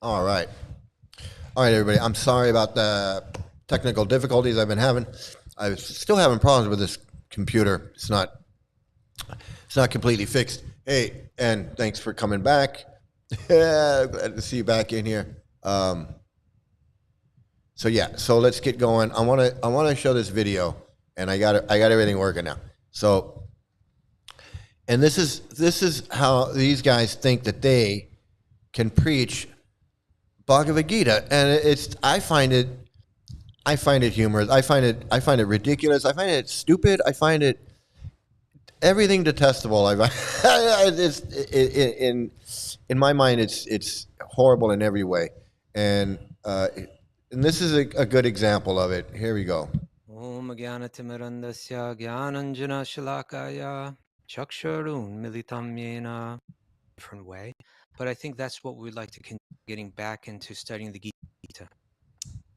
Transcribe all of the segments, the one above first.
All right. All right, everybody. I'm sorry about the technical difficulties I've been having. I'm still having problems with this computer. It's not completely fixed. Hey, and thanks for coming back. Glad to see you back in here. So let's get going. I want to show this video, and I got everything working now. So, and this is how these guys think that they can preach Bhagavad Gita, and I find it humorous. I find it ridiculous. I find it stupid. I find it everything detestable. In my mind, it's horrible in every way, and this is a good example of it. Here we go. Om Jnanatimirandasya Jnananjana Shalakaya Chakshurun Militam Yena. Different way, but I think that's what we'd like to continue getting back into studying the Gita.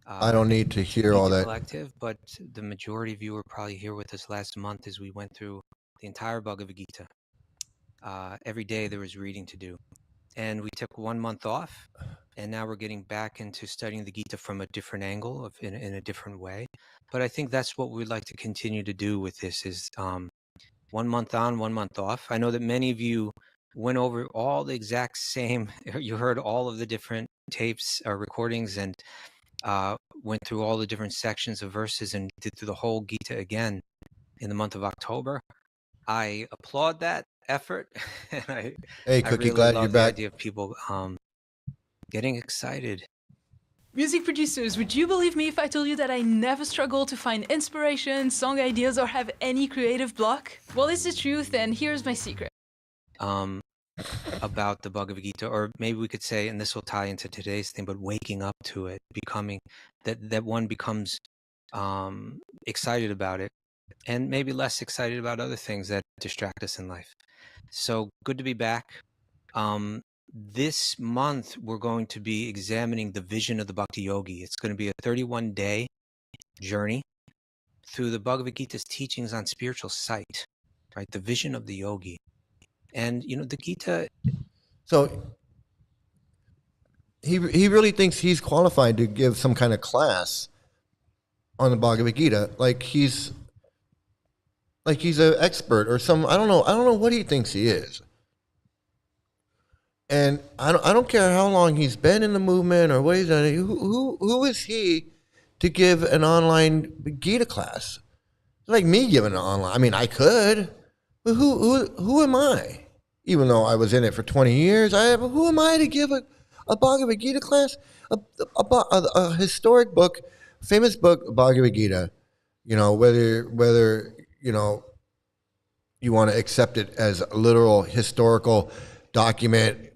I don't need to hear all that. Collective, but the majority of you were probably here with us last month as we went through the entire Bhagavad Gita. Every day there was reading to do, and we took 1 month off, and now we're getting back into studying the Gita from a different angle, in a different way. But I think that's what we'd like to continue to do with this is 1 month on, 1 month off. I know that many of you went over all the exact same, you heard all of the different tapes or recordings and went through all the different sections of verses and did through the whole Gita again in the month of October. I applaud that effort. And Hey, Cookie, really glad love you're the back. idea of people getting excited. Music producers, would you believe me if I told you that I never struggle to find inspiration, song ideas, or have any creative block? Well, it's the truth, and here's my secret. About the Bhagavad Gita, or maybe we could say, and this will tie into today's thing, but waking up to it, becoming that one becomes excited about it, and maybe less excited about other things that distract us in life. So good to be back. This month we're going to be examining the vision of the Bhakti Yogi. It's going to be a 31-day journey through the Bhagavad Gita's teachings on spiritual sight, right? The vision of the yogi. And the Gita. So he really thinks he's qualified to give some kind of class on the Bhagavad Gita, like he's an expert or some. I don't know what he thinks he is. And I don't care how long he's been in the movement or what he's done. Who is he to give an online Gita class? It's like me giving an online. I mean, I could, but who am I? Even though I was in it for 20 years, who am I to give a Bhagavad Gita class? A historic book, famous book, Bhagavad Gita. Whether you want to accept it as a literal historical document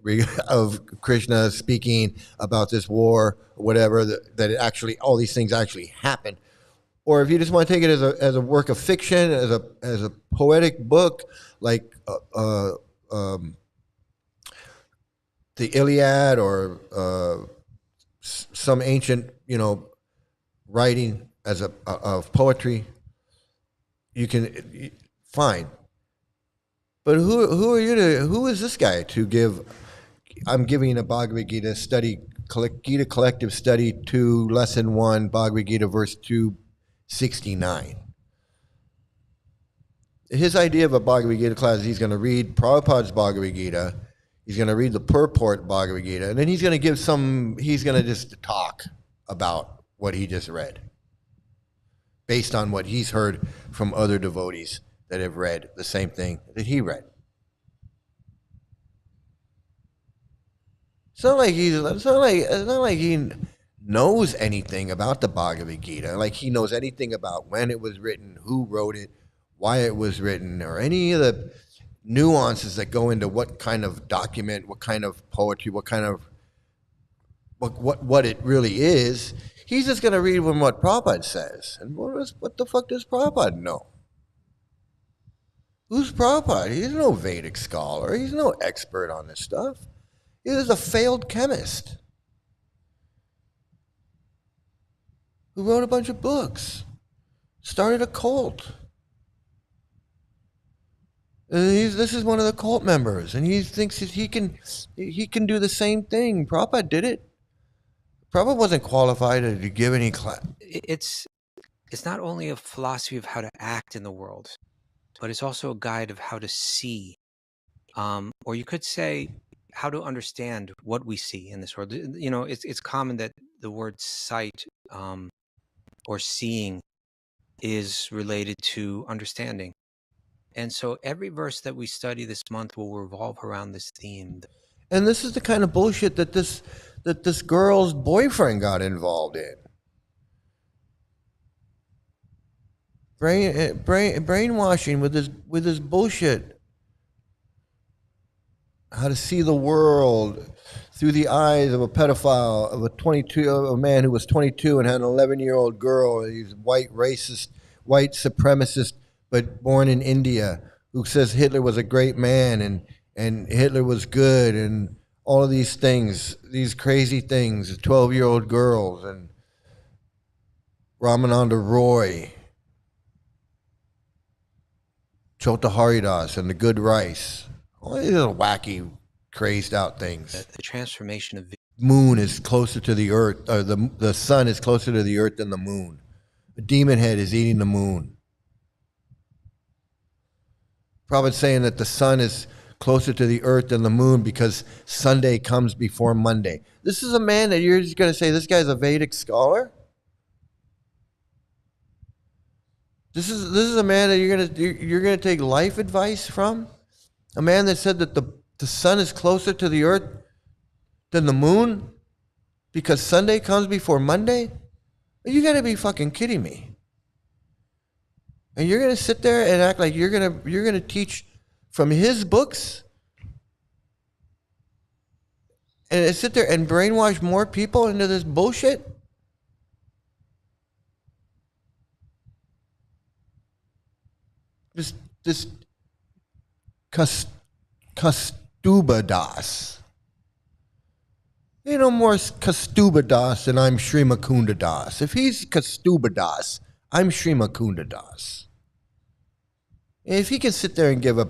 of Krishna speaking about this war, or whatever, that it actually, all these things actually happened, or if you just want to take it as a work of fiction, as a poetic book, like the Iliad or some ancient writing as of poetry, you can fine. But who are you to? Who is this guy to give? I'm giving a Bhagavad Gita study, Gita Collective Study 2, Lesson 1, Bhagavad Gita, verse 269. His idea of a Bhagavad Gita class is he's going to read Prabhupada's Bhagavad Gita, he's going to read the purport Bhagavad Gita, and then he's going to just talk about what he just read, based on what he's heard from other devotees that have read the same thing that he read. It's not like he knows anything about the Bhagavad Gita, like he knows anything about when it was written, who wrote it, why it was written, or any of the nuances that go into what kind of document, what kind of poetry, what kind of what it really is. He's just going to read from what Prabhupada says. And what the fuck does Prabhupada know? Who's Prabhupada? He's no Vedic scholar. He's no expert on this stuff. He is a failed chemist who wrote a bunch of books, started a cult. This is one of the cult members, and he thinks that he can do the same thing. Prabhupada did it. Prabhupada wasn't qualified to give any class. It's not only a philosophy of how to act in the world, but it's also a guide of how to see, or you could say how to understand what we see in this world. You know, it's common that the word sight or seeing is related to understanding. And so every verse that we study this month will revolve around this theme. And this is the kind of bullshit that this girl's boyfriend got involved in. Brainwashing with this bullshit. How to see the world through the eyes of a pedophile, of a man who was 22 and had an 11-year-old girl. He's white racist, white supremacist, but born in India, who says Hitler was a great man and Hitler was good, and all of these things, these crazy things, 12-year-old girls, and Ramananda Roy, Chota Haridas, and the good rice. All these little wacky, crazed out things. The transformation of moon is closer to the earth, or the sun is closer to the earth than the moon. The demon head is eating the moon. Prabhupada's saying that the sun is closer to the earth than the moon because Sunday comes before Monday. This is a man that you're just going to say, this guy's a Vedic scholar? This is a man that you're going to take life advice from? A man that said that the sun is closer to the earth than the moon because Sunday comes before Monday? You got to be fucking kidding me. And you're going to sit there and act like you're going to teach from his books and sit there and brainwash more people into this bullshit? This Kastuba Das. Ain't no more Kastuba Das than I'm Sri Mukunda Das. If he's Kastuba Das, I'm Sri Mukunda Das. If he can sit there and give a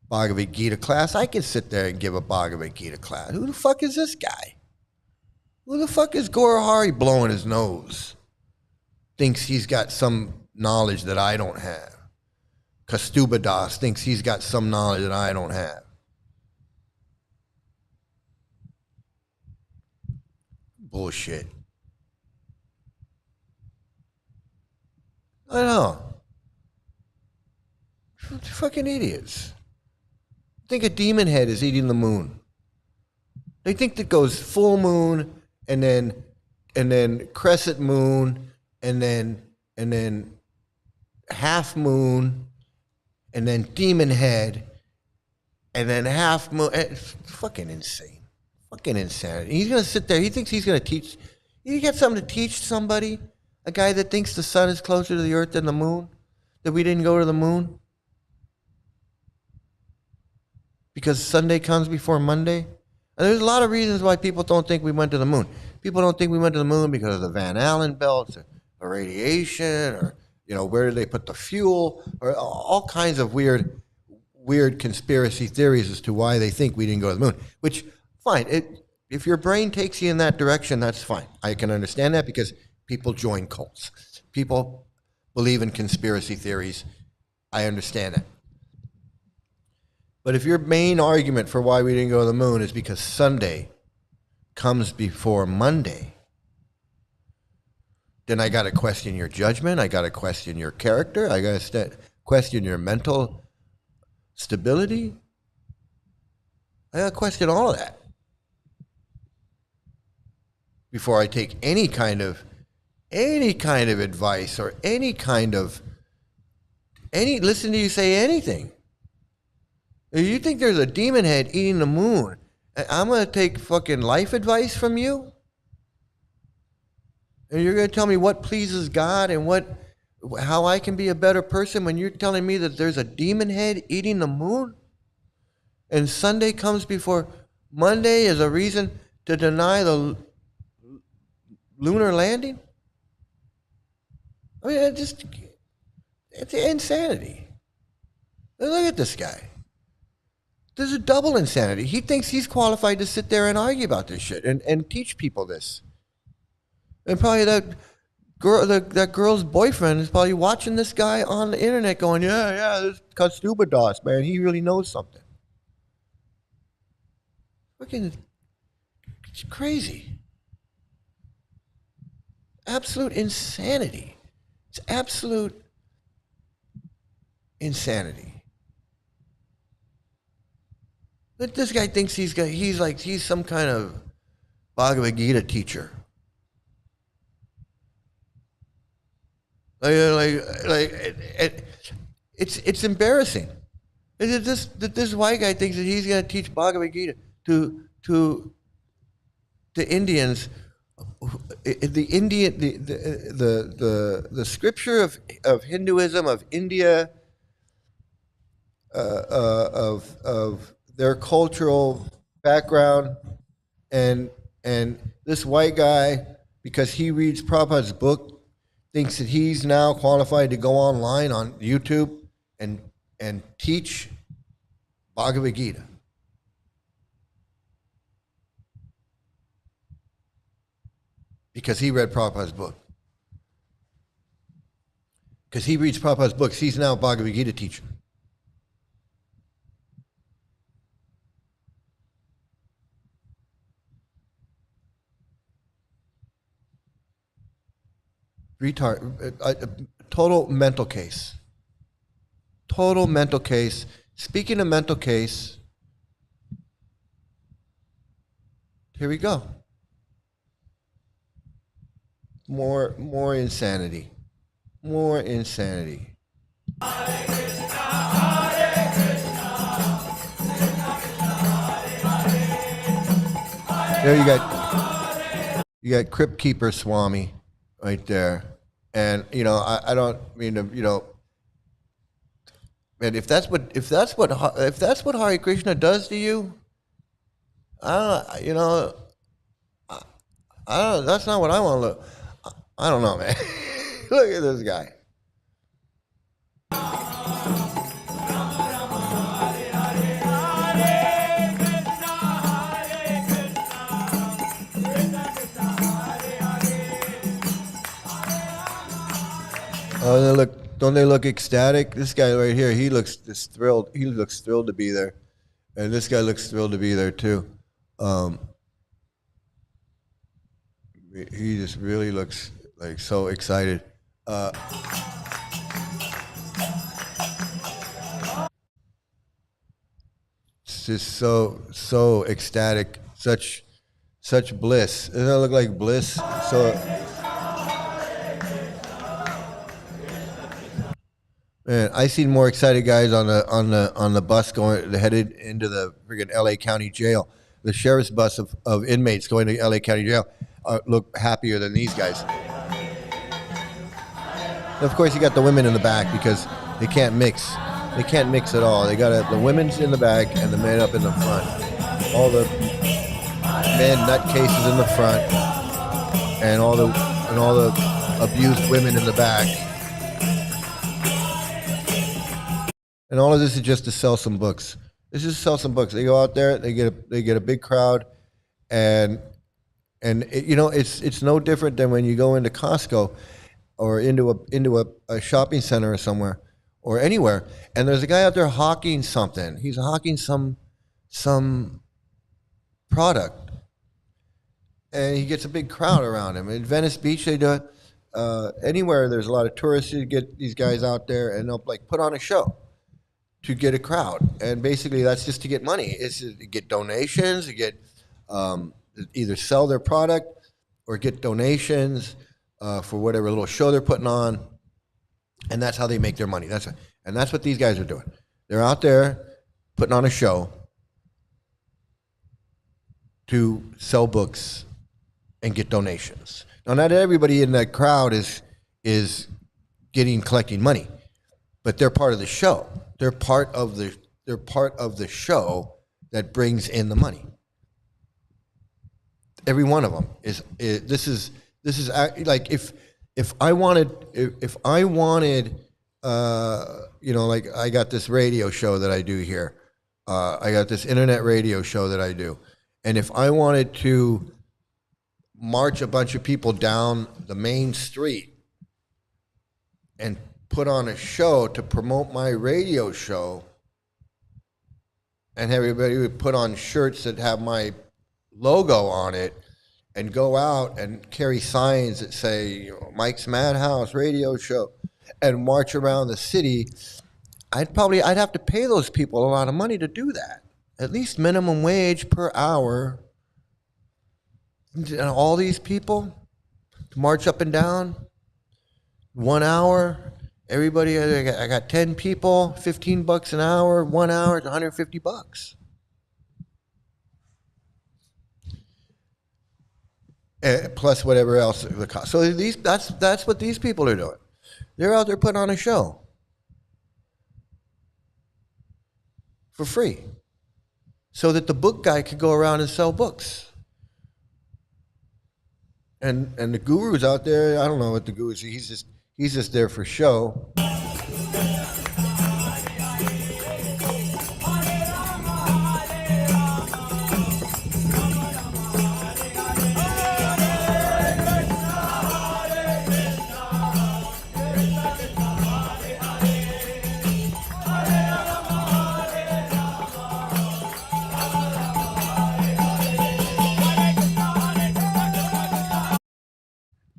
Bhagavad Gita class, I can sit there and give a Bhagavad Gita class. Who the fuck is this guy? Who the fuck is Gorahari blowing his nose? Thinks he's got some knowledge that I don't have. Kastuba Das thinks he's got some knowledge that I don't have. Bullshit. I know. Fucking idiots. Think a demon head is eating the moon. They think that goes full moon and then crescent moon and then half moon and then demon head and then half moon. It's fucking insane. Fucking insanity. He's gonna sit there. He thinks he's gonna teach. You got something to teach somebody? A guy that thinks the sun is closer to the earth than the moon? That we didn't go to the moon? Because Sunday comes before Monday? And there's a lot of reasons why people don't think we went to the moon. People don't think we went to the moon because of the Van Allen belts, or radiation, or where did they put the fuel, or all kinds of weird conspiracy theories as to why they think we didn't go to the moon. Which, fine, if your brain takes you in that direction, that's fine. I can understand that because people join cults. People believe in conspiracy theories. I understand it. But if your main argument for why we didn't go to the moon is because Sunday comes before Monday, then I got to question your judgment. I got to question your character. I got to question your mental stability. I got to question all of that before I take any kind of advice or listen to you say anything. If you think there's a demon head eating the moon, I'm going to take fucking life advice from you? And you're going to tell me what pleases God and how I can be a better person when you're telling me that there's a demon head eating the moon? And Sunday comes before Monday as a reason to deny the lunar landing? I mean, it's insanity. Look at this guy. There's a double insanity. He thinks he's qualified to sit there and argue about this shit and teach people this. And probably that girl, that girl's boyfriend is probably watching this guy on the internet going, yeah, this Kastuba Das, man, he really knows something. Fucking it's crazy. Absolute insanity. It's absolute insanity. But this guy thinks he's some kind of Bhagavad Gita teacher. It's embarrassing. This white guy thinks that he's going to teach Bhagavad Gita to Indians. The scripture of Hinduism, of India, of their cultural background, and this white guy, because he reads Prabhupada's book, thinks that he's now qualified to go online on YouTube and teach Bhagavad Gita. Because he read Prabhupada's book. Because he reads Prabhupada's books, he's now a Bhagavad Gita teacher. Total mental case. Total mental case. Speaking of mental case, here we go. More insanity. More insanity. There you got Crypt Keeper Swami right there. And I don't mean to, and if that's what Hare Krishna does to you, I don't that's not what I want to look. I don't know, man. Look at this guy. Oh, don't they look ecstatic? This guy right here, he looks just thrilled. He looks thrilled to be there. And this guy looks thrilled to be there too. He just really looks like so excited. It's just so ecstatic, such bliss. Doesn't that look like bliss? So, man, I seen more excited guys on the bus headed into the friggin' LA County Jail. The sheriff's bus of inmates going to LA County Jail look happier than these guys. And of course, you got the women in the back because they can't mix. They can't mix at all. They got the women's in the back and the men up in the front. All the men nutcases in the front, and all the abused women in the back. And all of this is just to sell some books. This is to sell some books. They go out there, they get a big crowd, and it's no different than when you go into Costco or into a shopping center or somewhere or anywhere, and there's a guy out there hawking something. He's hawking some product, and he gets a big crowd around him. In Venice Beach, they do it. Anywhere there's a lot of tourists, you get these guys out there, and they'll put on a show to get a crowd, and basically that's just to get money. It's to get donations, to get either sell their product or get donations for whatever little show they're putting on, and that's how they make their money. That's what these guys are doing. They're out there putting on a show to sell books and get donations. Now, not everybody in that crowd is collecting money, but they're part of the show. They're part of the show that brings in the money. Every one of them is this is like if I wanted like I got this radio show that I do here. I got this internet radio show that I do. And if I wanted to march a bunch of people down the main street and put on a show to promote my radio show, and everybody would put on shirts that have my logo on it and go out and carry signs that say, you know, Mike's Madhouse radio show, and march around the city, I'd have to pay those people a lot of money to do that. At least minimum wage per hour. And all these people to march up and down, 1 hour. Everybody, I got 10 people, $15 an hour, 1 hour, it's $150. Plus whatever else the cost. So that's what these people are doing. They're out there putting on a show for free, so that the book guy could go around and sell books. And the guru's out there, I don't know what the guru's, he's just there for show.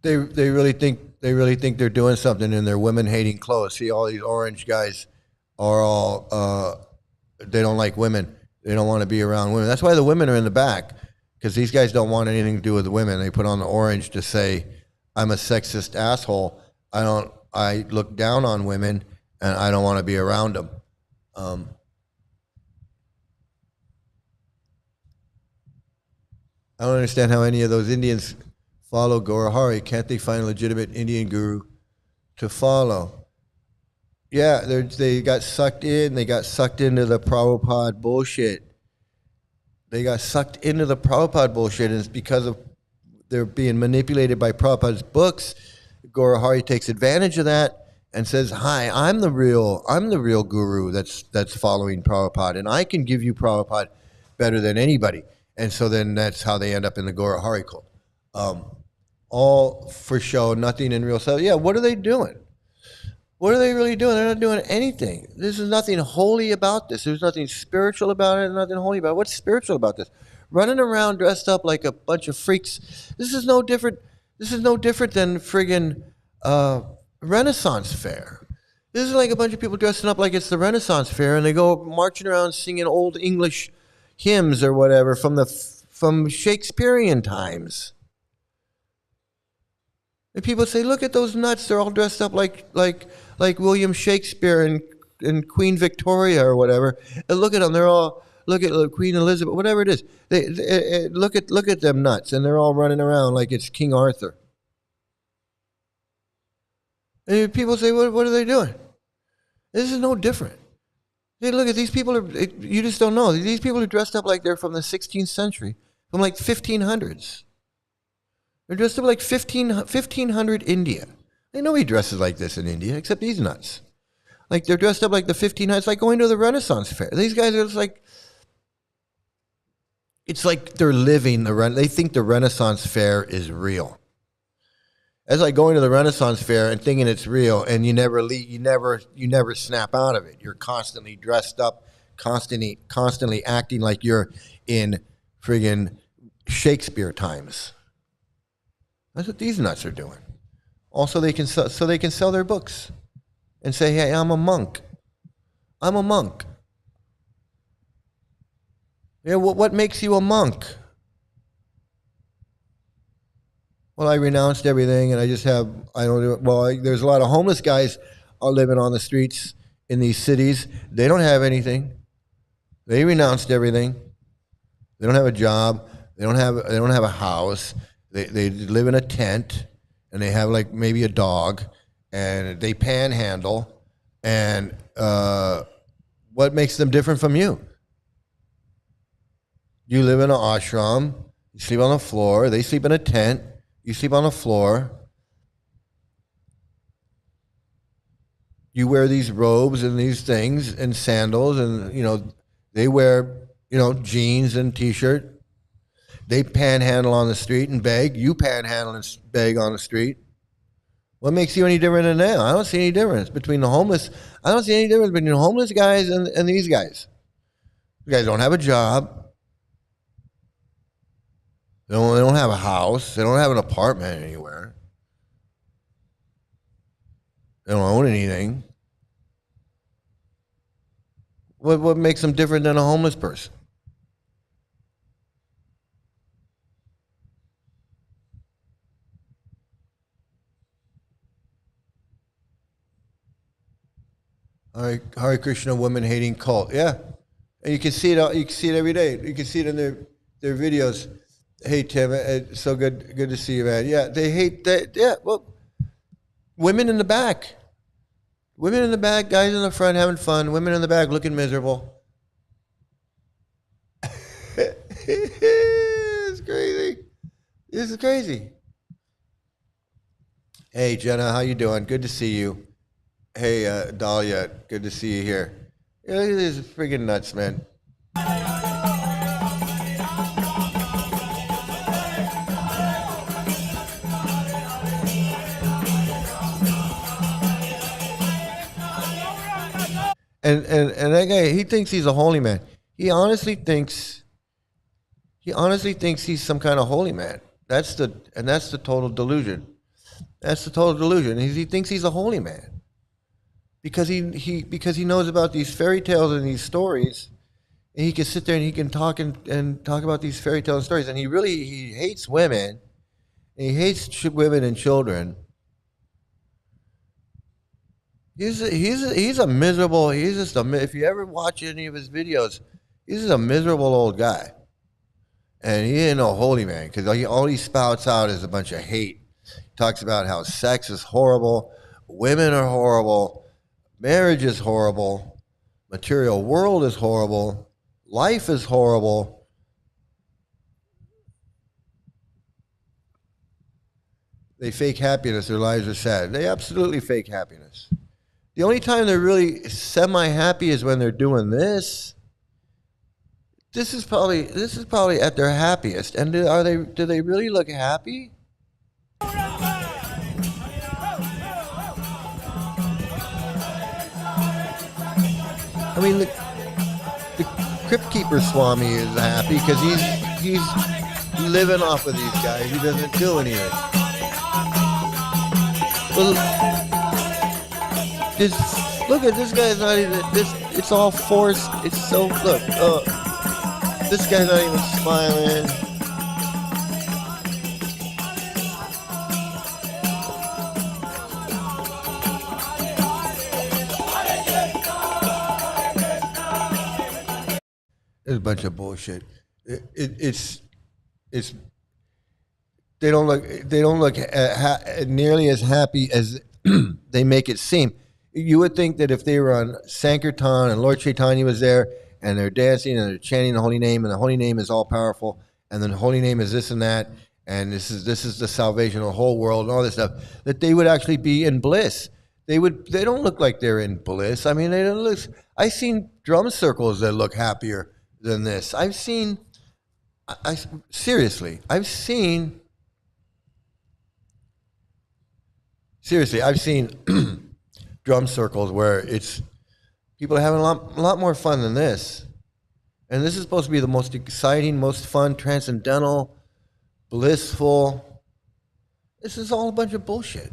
They really think they're doing something in their women-hating clothes. See, all these orange guys are all they don't like women. They don't want to be around women. That's why the women are in the back, because these guys don't want anything to do with the women. They put on the orange to say, "I'm a sexist asshole. I look down on women, and I don't want to be around them." I don't understand how any of those Indians follow Gaurahari. Can't they find a legitimate Indian guru to follow? Yeah, they got sucked in. They got sucked into the Prabhupada bullshit. They got sucked into the Prabhupada bullshit, and it's because of they're being manipulated by Prabhupada's books. Gaurahari takes advantage of that and says, "Hi, I'm the real guru that's following Prabhupada, and I can give you Prabhupada better than anybody." And so then that's how they end up in the Gaurahari cult. All for show, nothing in real self. Yeah, what are they doing? What are they really doing? They're not doing anything. There's nothing holy about this. There's nothing spiritual about it, nothing holy about it. What's spiritual about this? Running around dressed up like a bunch of freaks. This is no different than friggin' Renaissance fair. This is like a bunch of people dressing up like it's the Renaissance fair, and they go marching around singing old English hymns or whatever from Shakespearean times. And people say, "Look at those nuts! They're all dressed up like William Shakespeare and Queen Victoria or whatever. And look at them! Look at Queen Elizabeth, whatever it is. Look at them nuts, and they're all running around like it's King Arthur." And people say, "What are they doing?" This is no different. Hey, look at these people. You just don't know. These people are dressed up like they're from the 16th century, from like 1500s. They're dressed up like 1500 India. Ain't nobody dresses like this in India except these nuts. Like they're dressed up like the 1500s. It's like going to the Renaissance fair. These guys are just like, it's like they're living they think the Renaissance fair is real. It's like going to the Renaissance fair and thinking it's real, and you never snap out of it. You're constantly dressed up, constantly acting like you're in friggin' Shakespeare times. That's what these nuts are doing. Also, they can sell their books and say, "Hey, I'm a monk. I'm a monk." Yeah, what makes you a monk? Well, I renounced everything, and there's a lot of homeless guys living on the streets in these cities. They don't have anything. They renounced everything. They don't have a job. They don't have a house. They live in a tent, and they have like maybe a dog, and they panhandle. And what makes them different from you? You live in an ashram. You sleep on the floor. They sleep in a tent. You sleep on the floor. You wear these robes and these things and sandals, and they wear jeans and t-shirt. They panhandle on the street and beg. You panhandle and beg on the street. What makes you any different than them? I don't see any difference between the homeless. I don't see any difference between the homeless guys and these guys. You guys don't have a job. They don't have a house. They don't have an apartment anywhere. They don't own anything. What makes them different than a homeless person? Hare Krishna woman hating cult. Yeah, and you can see it. You can see it every day. You can see it in their videos. Hey Tim, it's so good to see you, man. Yeah, they hate that. Yeah, well, women in the back, guys in the front having fun. Women in the back looking miserable. It's crazy. This is crazy. Hey Jenna, how you doing? Good to see you. Hey, Dahlia, good to see you here. Yeah, look at this friggin' nuts, man. And that guy, he thinks he's a holy man. He honestly thinks he's some kind of holy man. That's the total delusion. That's the total delusion. He thinks he's a holy man. Because he knows about these fairy tales and these stories, and he can sit there and he can talk and talk about these fairy tale stories, and he hates women, and he hates women and children. He's a miserable. If you ever watch any of his videos, he's just a miserable old guy, and he ain't no holy man because all he spouts out is a bunch of hate. He talks about how sex is horrible, women are horrible. Marriage is horrible. Material world is horrible. Life is horrible. They fake happiness. Their lives are sad. They absolutely fake happiness. The only time they're really semi-happy is when they're doing this. This is probably at their happiest. And do they really look happy? I mean, the Crypt Keeper Swami is happy because he's living off of these guys. He doesn't do anything. Well, look at this guy's not even this. It's all forced. It's so look. This guy's not even smiling. It's a bunch of bullshit. It's they don't look nearly as happy as they make it seem. You would think that if they were on Sankirtan and Lord Chaitanya was there and they're dancing and they're chanting the holy name and the holy name is all powerful and the holy name is this and that and this is the salvation of the whole world and all this stuff, that they would actually be in bliss. They don't look like they're in bliss. I mean, they don't look. I've seen drum circles that look happier than this. I've seen drum circles where it's people are having a lot more fun than this. And this is supposed to be the most exciting, most fun, transcendental, blissful. This is all a bunch of bullshit.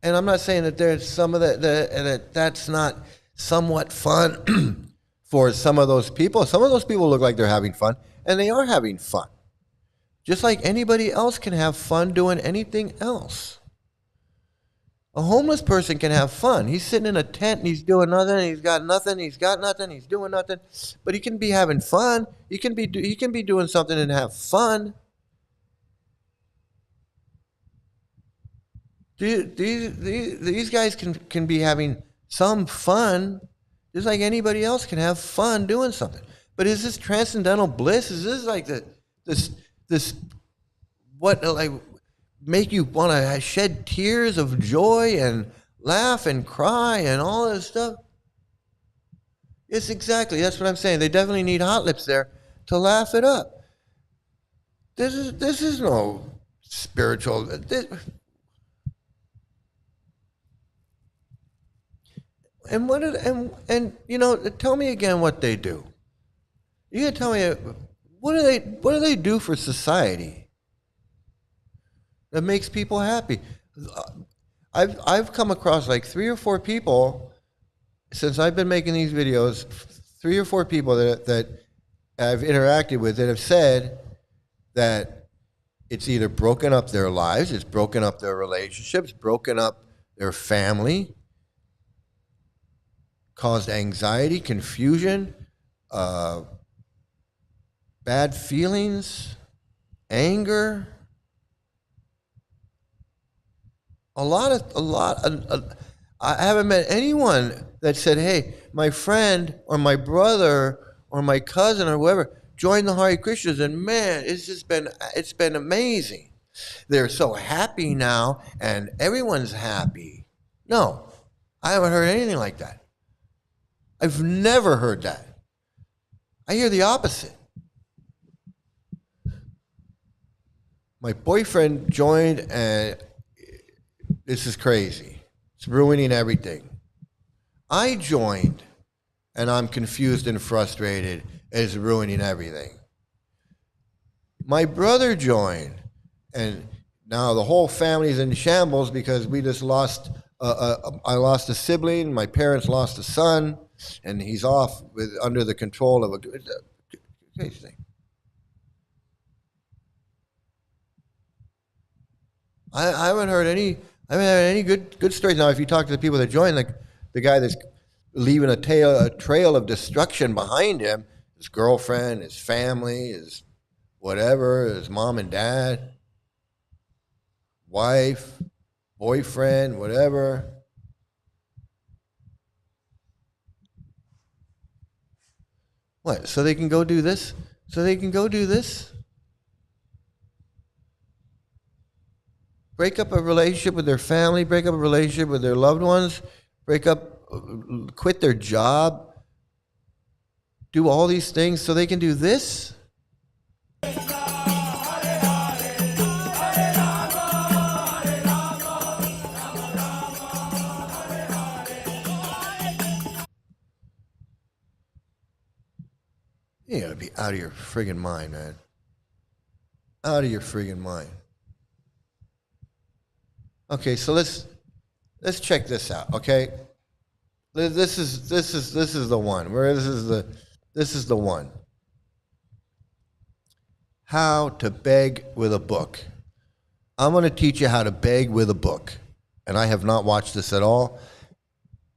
And I'm not saying that there's some of that's not somewhat fun for some of those people. Some of those people look like they're having fun, and they are having fun. Just like anybody else can have fun doing anything else. A homeless person can have fun. He's sitting in a tent and he's doing nothing. He's got nothing. He's doing nothing. But he can be having fun. He can be doing something and have fun. These guys can be having some fun, just like anybody else can have fun doing something. But is this transcendental bliss? Is this like this what like make you want to shed tears of joy and laugh and cry and all this stuff? Yes, exactly. That's what I'm saying. They definitely need hot lips there to laugh it up. This is no spiritual. And what and you know, tell me again what they do. You gotta tell me what do they do for society that makes people happy? I've come across like 3 or 4 people since I've been making these videos. 3 or 4 people that I've interacted with that have said that it's either broken up their lives, it's broken up their relationships, broken up their family, caused anxiety, confusion, bad feelings, anger. I haven't met anyone that said, "Hey, my friend or my brother or my cousin or whoever joined the Hare Krishnas, and man, it's been amazing. They're so happy now, and everyone's happy." No, I haven't heard anything like that. I've never heard that. I hear the opposite. My boyfriend joined, and this is crazy. It's ruining everything. I joined, and I'm confused and frustrated. It's ruining everything. My brother joined, and now the whole family's in shambles because we just lost. I lost a sibling. My parents lost a son, and he's off under the control of a crazy thing. I haven't heard any good stories. Now, if you talk to the people that joined, like the guy that's leaving a trail of destruction behind him, his girlfriend, his family, his whatever, his mom and dad, wife, boyfriend, whatever. What? So they can go do this? So they can go do this? Break up a relationship with their family, break up a relationship with their loved ones, quit their job, do all these things so they can do this? You gotta be out of your friggin' mind, man. Out of your friggin' mind. Okay, so let's check this out. Okay, this is the one. This is the one. How to beg with a book. I'm going to teach you how to beg with a book, and I have not watched this at all.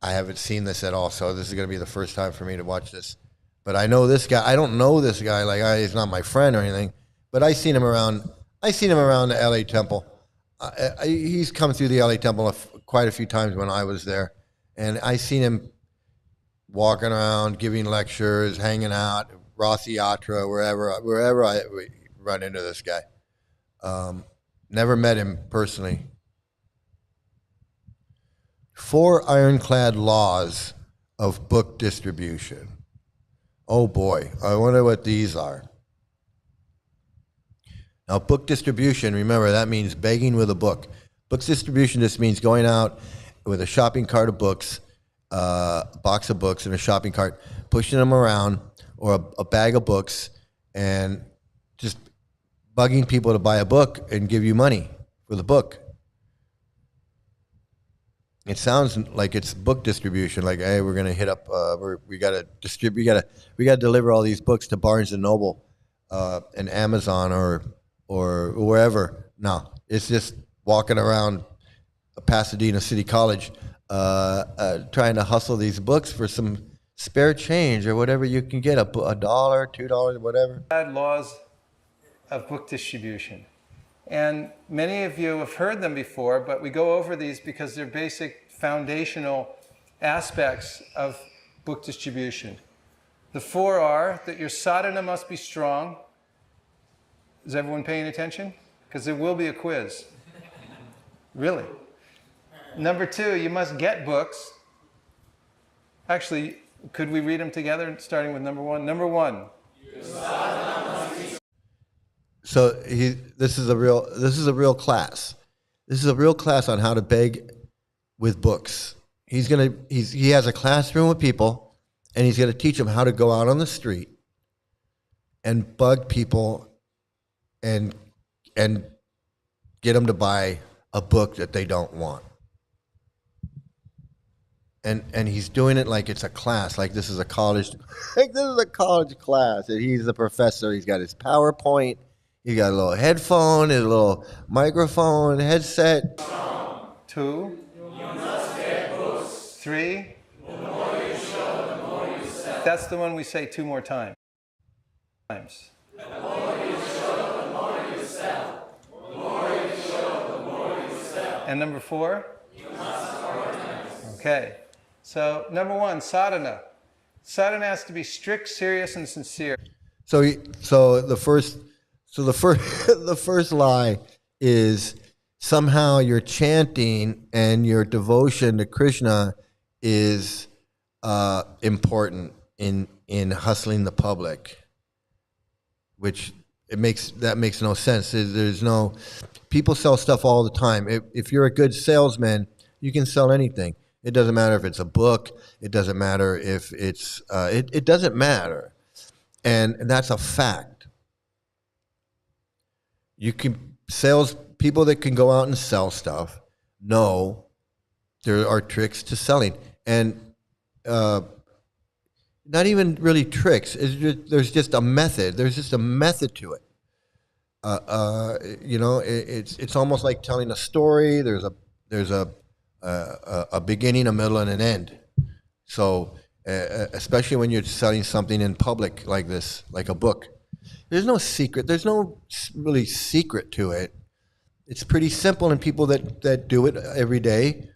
I haven't seen this at all, so this is going to be the first time for me to watch this. But I know this guy. I don't know this guy. Like, he's not my friend or anything. But I seen him around the LA Temple. He's come through the LA Temple quite a few times when I was there, and I seen him walking around, giving lectures, hanging out, Roth Yatra, wherever I run into this guy. Never met him personally. 4 ironclad laws of book distribution. Oh boy, I wonder what these are. Now, book distribution, remember, that means begging with a book. Books distribution just means going out with a shopping cart of books, a box of books and a shopping cart, pushing them around, or a bag of books, and just bugging people to buy a book and give you money for the book. It sounds like it's book distribution. Like, hey, we're gonna hit up. We gotta distribute. We gotta deliver all these books to Barnes and Noble, and Amazon, or wherever. No, it's just walking around Pasadena City College, trying to hustle these books for some spare change or whatever you can get, $1, $2, whatever. Laws of book distribution. And many of you have heard them before, but we go over these because they're basic foundational aspects of book distribution. The 4 are that your sadhana must be strong. Is everyone paying attention? Because there will be a quiz. Really. Number 2, you must get books. Actually, Could we read them together, starting with number one? Number one. So this is a real class. This is a real class on how to beg with books. He has a classroom with people, and he's going to teach them how to go out on the street and bug people and get them to buy a book that they don't want. And he's doing it like it's a class, like this is a college class. And he's the professor. He's got his PowerPoint. He's got a little headphone, his little microphone, headset. 2. Three. That's the one we say 2 more times. And number 4? Okay. So number 1, sadhana. Sadhana has to be strict, serious, and sincere. So the first lie is somehow your chanting and your devotion to Krishna is important in hustling the public, which that makes no sense. There's no, people sell stuff all the time. If you're a good salesman, you can sell anything. It doesn't matter if it's a book. It doesn't matter if it's it doesn't matter, and that's a fact. You can people that can go out and sell stuff know there are tricks to selling, and not even really tricks. There's just a method. There's just a method to it. It's almost like telling a story. There's a beginning, a middle, and an end. So, especially when you're selling something in public like this, like a book, there's no secret. There's no really secret to it. It's pretty simple, and people that do it every day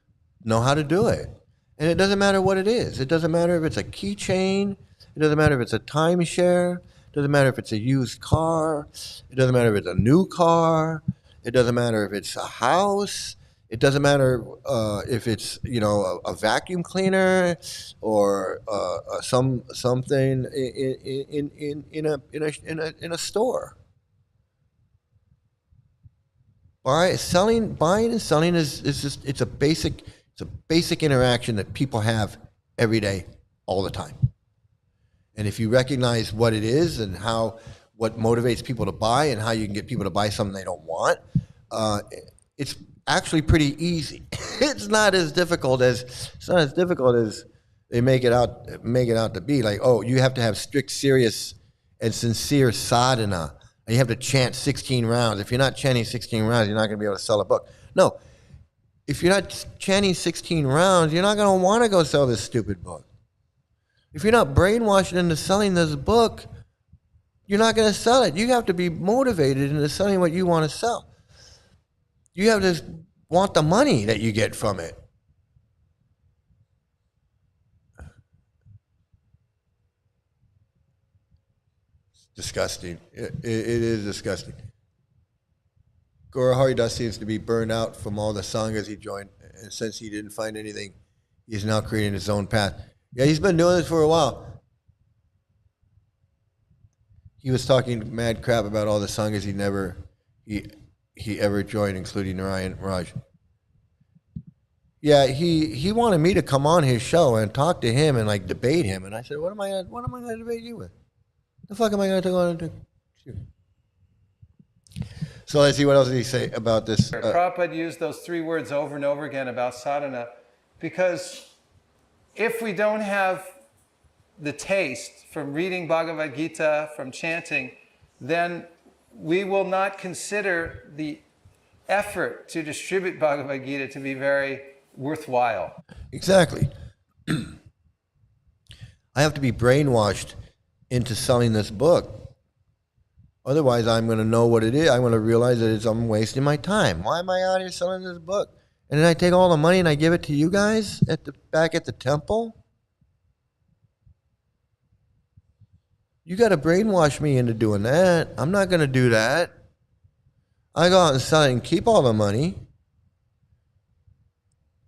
know how to do it. And it doesn't matter what it is. It doesn't matter if it's a keychain. It doesn't matter if it's a timeshare. It doesn't matter if it's a used car. It doesn't matter if it's a new car. It doesn't matter if it's a house. It doesn't matter if it's a vacuum cleaner or something in a store. Buying and selling is just it's a basic interaction that people have every day, all the time. And if you recognize what it is and what motivates people to buy and how you can get people to buy something they don't want, it's actually pretty easy. It's not as difficult as they make it out to be. Like, oh, you have to have strict, serious, and sincere sadhana. And you have to chant 16 rounds. If you're not chanting 16 rounds, you're not going to be able to sell a book. No. If you're not chanting 16 rounds, you're not going to want to go sell this stupid book. If you're not brainwashed into selling this book, you're not going to sell it. You have to be motivated into selling what you want to sell. You have to want the money that you get from it. It's disgusting. It is disgusting. Guru Haridas seems to be burned out from all the sanghas he joined, and since he didn't find anything, he's now creating his own path. Yeah, he's been doing this for a while. He was talking mad crap about all the sanghas he ever joined, including Narayan Raj. Yeah, he wanted me to come on his show and talk to him and like debate him, and I said, what am I going to debate you with? The fuck am I going to go on and do? Excuse me. So let's see, what else did he say about this? Prabhupada used those 3 words over and over again about sadhana, because if we don't have the taste from reading Bhagavad Gita, from chanting, then we will not consider the effort to distribute Bhagavad Gita to be very worthwhile. Exactly. I have to be brainwashed into selling this book. Otherwise, I'm going to know what it is. I'm going to realize that I'm wasting my time. Why am I out here selling this book? And then I take all the money and I give it to you guys back at the temple? You got to brainwash me into doing that. I'm not going to do that. I go out and sell it and keep all the money.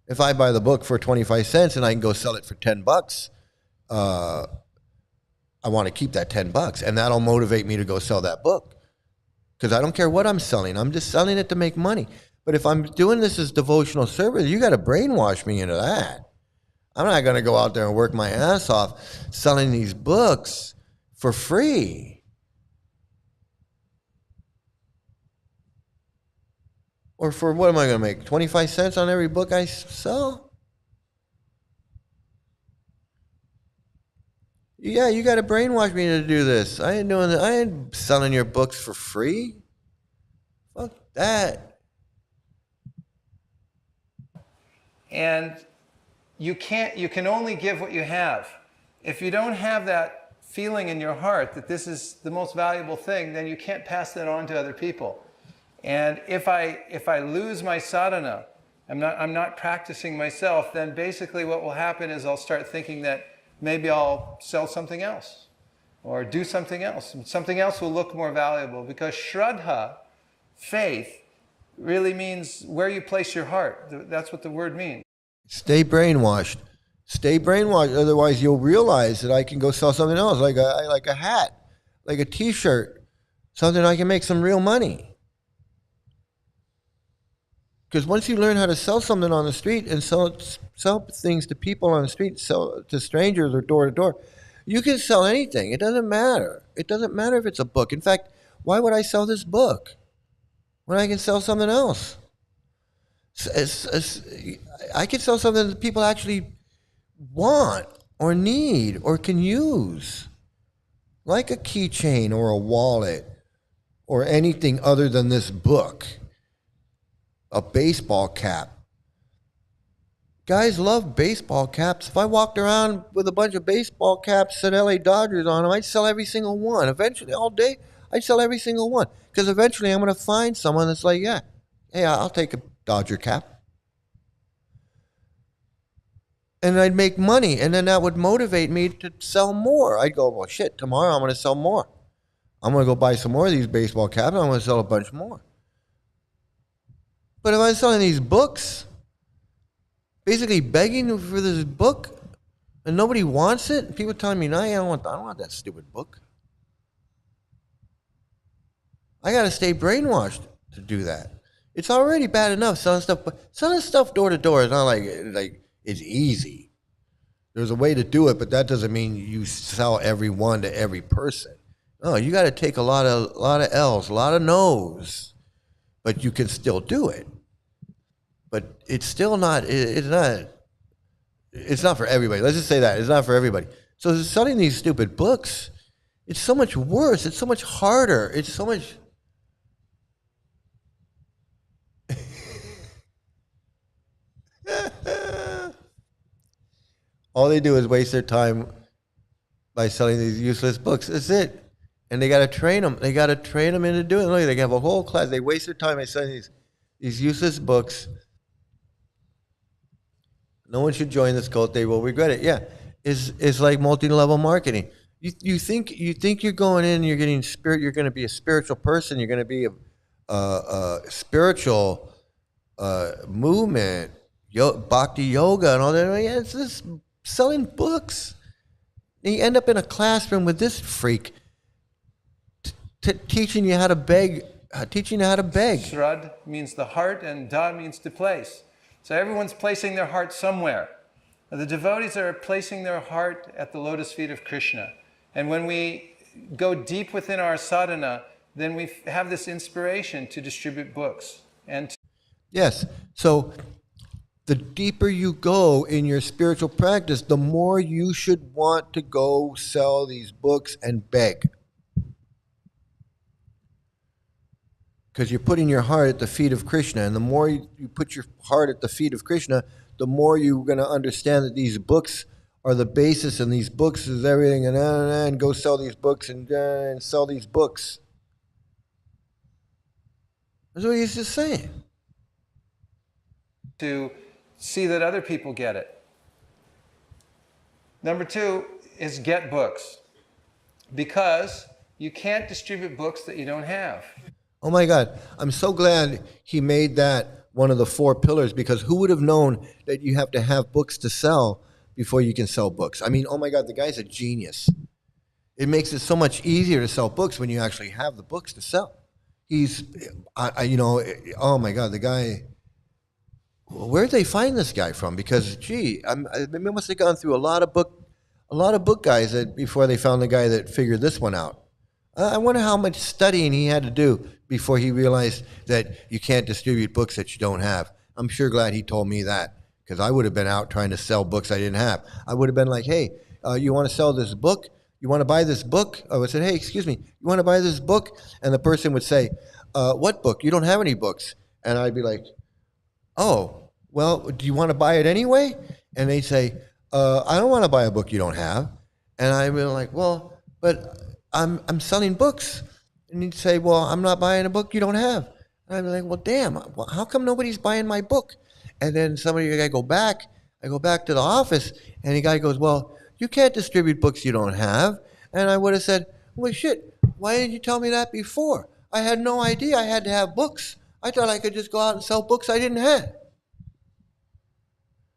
If I buy the book for 25 cents and I can go sell it for $10, I want to keep that $10, and that'll motivate me to go sell that book. Because I don't care what I'm selling. I'm just selling it to make money. But if I'm doing this as devotional service, you got to brainwash me into that. I'm not going to go out there and work my ass off selling these books for free. Or for what am I going to make? 25 cents on every book I sell? Yeah, you got to brainwash me to do this. I ain't doing that. I ain't selling your books for free. Fuck that. And you can only give what you have. If you don't have that feeling in your heart that this is the most valuable thing, then you can't pass that on to other people. And if I lose my sadhana, I'm not practicing myself, then basically what will happen is I'll start thinking that maybe I'll sell something else or do something else. Something else will look more valuable, because Shraddha, faith, really means where you place your heart. That's what the word means. Stay brainwashed. Stay brainwashed. Otherwise, you'll realize that I can go sell something else, like a hat, like a T-shirt, something I can make some real money. Because once you learn how to sell something on the street and sell things to people on the street, sell to strangers or door to door, you can sell anything. It doesn't matter. It doesn't matter if it's a book. In fact, why would I sell this book when I can sell something else? I can sell something that people actually want or need or can use, like a keychain or a wallet or anything other than this book. A baseball cap. Guys love baseball caps. If I walked around with a bunch of baseball caps that LA Dodgers on them, I'd sell every single one. Eventually, all day, I'd sell every single one. Because eventually I'm going to find someone that's like, yeah, hey, I'll take a Dodger cap. And I'd make money, and then that would motivate me to sell more. I'd go, well, shit, tomorrow I'm going to sell more. I'm going to go buy some more of these baseball caps, and I'm going to sell a bunch more. But if I'm selling these books, basically begging for this book, and nobody wants it, people telling me, no, I don't want that stupid book. I got to stay brainwashed to do that. It's already bad enough selling stuff, but selling stuff door to door is not like it's easy. There's a way to do it, but that doesn't mean you sell every one to every person. No, you got to take a lot of L's, a lot of no's, but you can still do it. But it's still not. It's not for everybody. Let's just say that it's not for everybody. So selling these stupid books, it's so much worse. It's so much harder. It's so much. All they do is waste their time by selling these useless books. That's it. And they got to train them. They got to train them into doing it. Look, they have a whole class. They waste their time by selling these useless books. No one should join this cult. They will regret it. Yeah, it's like multi-level marketing. You think you're going in, you're getting spirit. You're going to be a spiritual person. You're going to be a spiritual movement, bhakti yoga, and all that. Yeah, it's just selling books. And you end up in a classroom with this freak teaching you how to beg. Shrad means the heart, and da means to place. So everyone's placing their heart somewhere. The devotees are placing their heart at the lotus feet of Krishna. And when we go deep within our sadhana, then we have this inspiration to distribute books. Yes. So the deeper you go in your spiritual practice, the more you should want to go sell these books and beg. Because you're putting your heart at the feet of Krishna. And the more you put your heart at the feet of Krishna, the more you're going to understand that these books are the basis, and these books is everything, and go sell these books and sell these books. That's what he's just saying. To see that other people get it. Number 2 is get books. Because you can't distribute books that you don't have. Oh my God, I'm so glad he made that one of the 4 pillars, because who would have known that you have to have books to sell before you can sell books. I mean, oh my God, the guy's a genius. It makes it so much easier to sell books when you actually have the books to sell. He's, oh my God, the guy. Where'd they find this guy from? Because, gee, they must have gone through a lot of book guys before they found the guy that figured this one out. I wonder how much studying he had to do before he realized that you can't distribute books that you don't have. I'm sure glad he told me that, because I would have been out trying to sell books I didn't have. I would have been like, hey, you want to sell this book? You want to buy this book? I would say, hey, excuse me, you want to buy this book? And the person would say, what book? You don't have any books. And I'd be like, oh, well, do you want to buy it anyway? And they'd say, I don't want to buy a book you don't have. And I'd be like, well, but I'm selling books. And he'd say, well, I'm not buying a book you don't have. And I'd be like, well, damn, how come nobody's buying my book? And then I go back to the office, and the guy goes, well, you can't distribute books you don't have. And I would have said, well, shit, why didn't you tell me that before? I had no idea I had to have books. I thought I could just go out and sell books I didn't have.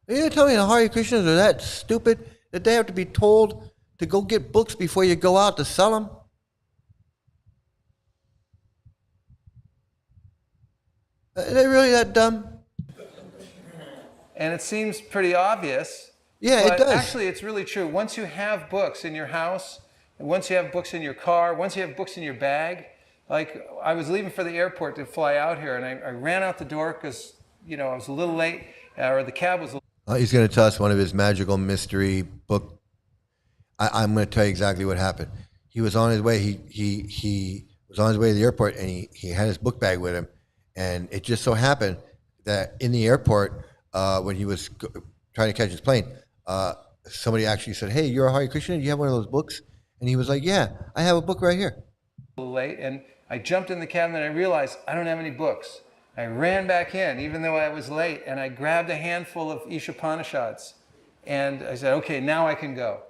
Are you going to tell me the Hare Krishnas are that stupid that they have to be told to go get books before you go out to sell them? Are they really that dumb? And it seems pretty obvious. Yeah, it does. Actually, it's really true. Once you have books in your house, and once you have books in your car, once you have books in your bag, like I was leaving for the airport to fly out here, and I ran out the door because, I was a little late, or the cab was a little... He's going to tell us one of his magical mystery book. I'm going to tell you exactly what happened. He was on his way. He was on his way to the airport, and he had his book bag with him. And it just so happened that in the airport, when he was trying to catch his plane, somebody actually said, hey, you're a Hare Krishna? Do you have one of those books? And he was like, yeah, I have a book right here. Late, and I jumped in the cab, and then I realized I don't have any books. I ran back in, even though I was late, and I grabbed a handful of Upanishads. And I said, okay, now I can go.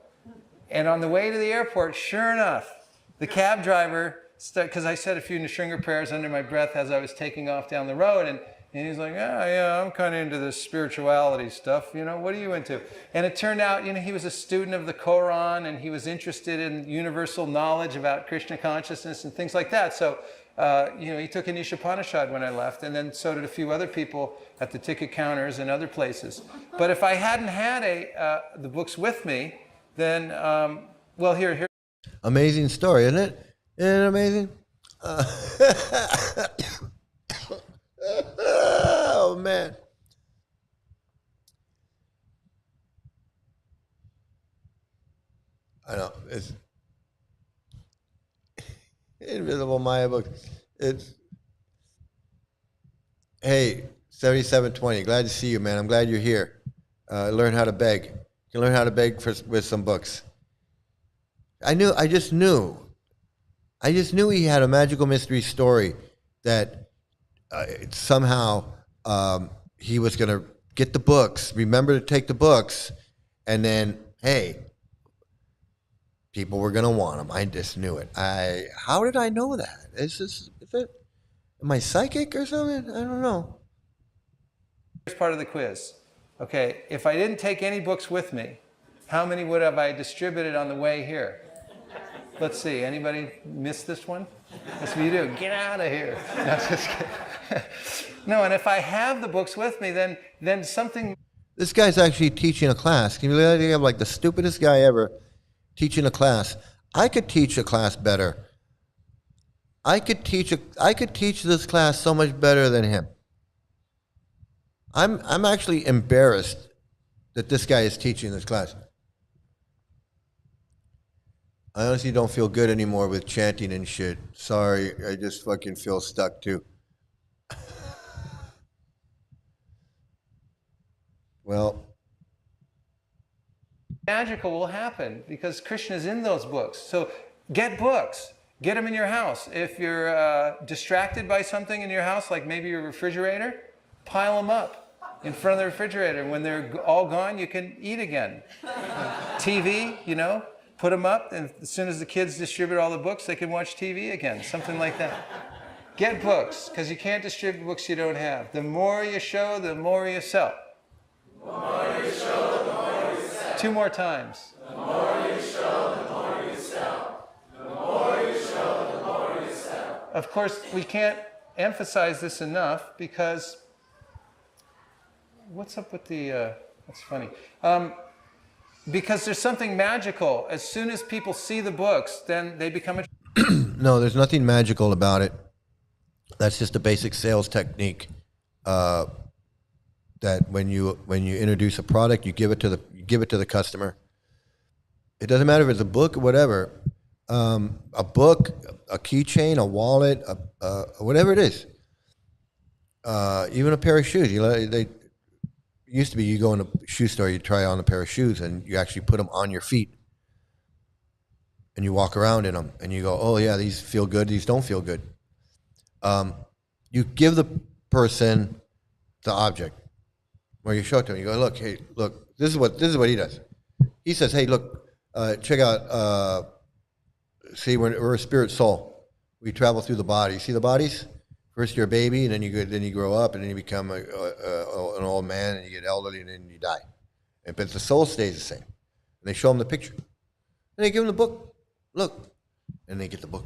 And on the way to the airport, sure enough, the cab driver, because I said a few Nrsimha prayers under my breath as I was taking off down the road, and he's like, yeah, I'm kind of into this spirituality stuff, what are you into? And it turned out, he was a student of the Quran, and he was interested in universal knowledge about Krishna consciousness and things like that. So, he took an Upanishad when I left, and then so did a few other people at the ticket counters and other places. But if I hadn't had the books with me, then, well, here. Amazing story, isn't it? Isn't it amazing? Oh, man. I know. It's Invisible Maya book. It's, hey, 7720, glad to see you, man. I'm glad you're here. Learn how to beg. You can learn how to beg with some books. I just knew he had a magical mystery story that somehow he was going to get the books, remember to take the books, and then, hey, people were going to want them. I just knew it. How did I know that? Am I psychic or something? I don't know. Here's part of the quiz. Okay, if I didn't take any books with me, how many would have I distributed on the way here? Let's see, anybody miss this one? That's what you do, get out of here. No, just kidding. No, and if I have the books with me, then something... This guy's actually teaching a class. Can you believe I have like the stupidest guy ever teaching a class? I could teach a class better. I could teach this class so much better than him. I'm actually embarrassed that this guy is teaching this class. I honestly don't feel good anymore with chanting and shit. Sorry, I just fucking feel stuck too. Well, magical will happen because Krishna's in those books. So get books. Get them in your house. If you're distracted by something in your house, like maybe your refrigerator, pile them up in front of the refrigerator. When they're all gone, you can eat again. TV, put them up, and as soon as the kids distribute all the books, they can watch TV again, something like that. Get books, because you can't distribute books you don't have. The more you show, the more you sell. The more you show, the more you sell. 2 more times. The more you show, the more you sell. The more you show, the more you sell. Of course, we can't emphasize this enough because what's up with the, that's funny. Because there's something magical. As soon as people see the books, then they become No, there's nothing magical about it. That's just a basic sales technique. That when you introduce a product, you give it to the customer. It doesn't matter if it's a book or whatever. A book, a keychain, a wallet, whatever it is. Even a pair of shoes. It used to be you go in a shoe store, you try on a pair of shoes, and you actually put them on your feet, and you walk around in them, and you go, oh yeah, these feel good, these don't feel good. You give the person the object, or you show it to him. You go, look, hey, look, this is what he does. He says, hey, look, check out. See, we're a spirit soul. We travel through the body. See the bodies? First you're a baby, and then you grow up, and then you become an old man, and you get elderly, and then you die. But the soul stays the same. And they show them the picture, and they give them the book. Look, and they get the book.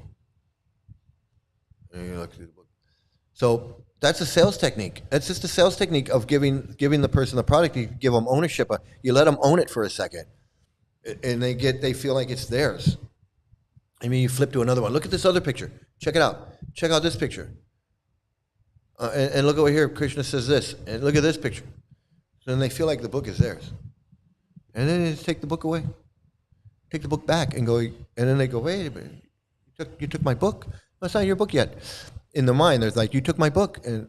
And you look through the book. So that's a sales technique. That's just a sales technique of giving the person the product. You give them ownership. You let them own it for a second, and they feel like it's theirs. I mean, you flip to another one. Look at this other picture. Check it out. Check out this picture. And look over here. Krishna says this. And look at this picture. So then they feel like the book is theirs. And then they just take the book away. Take the book back and go. And then they go, wait a minute. You took my book? That's not your book yet. In their mind, there's like, you took my book. And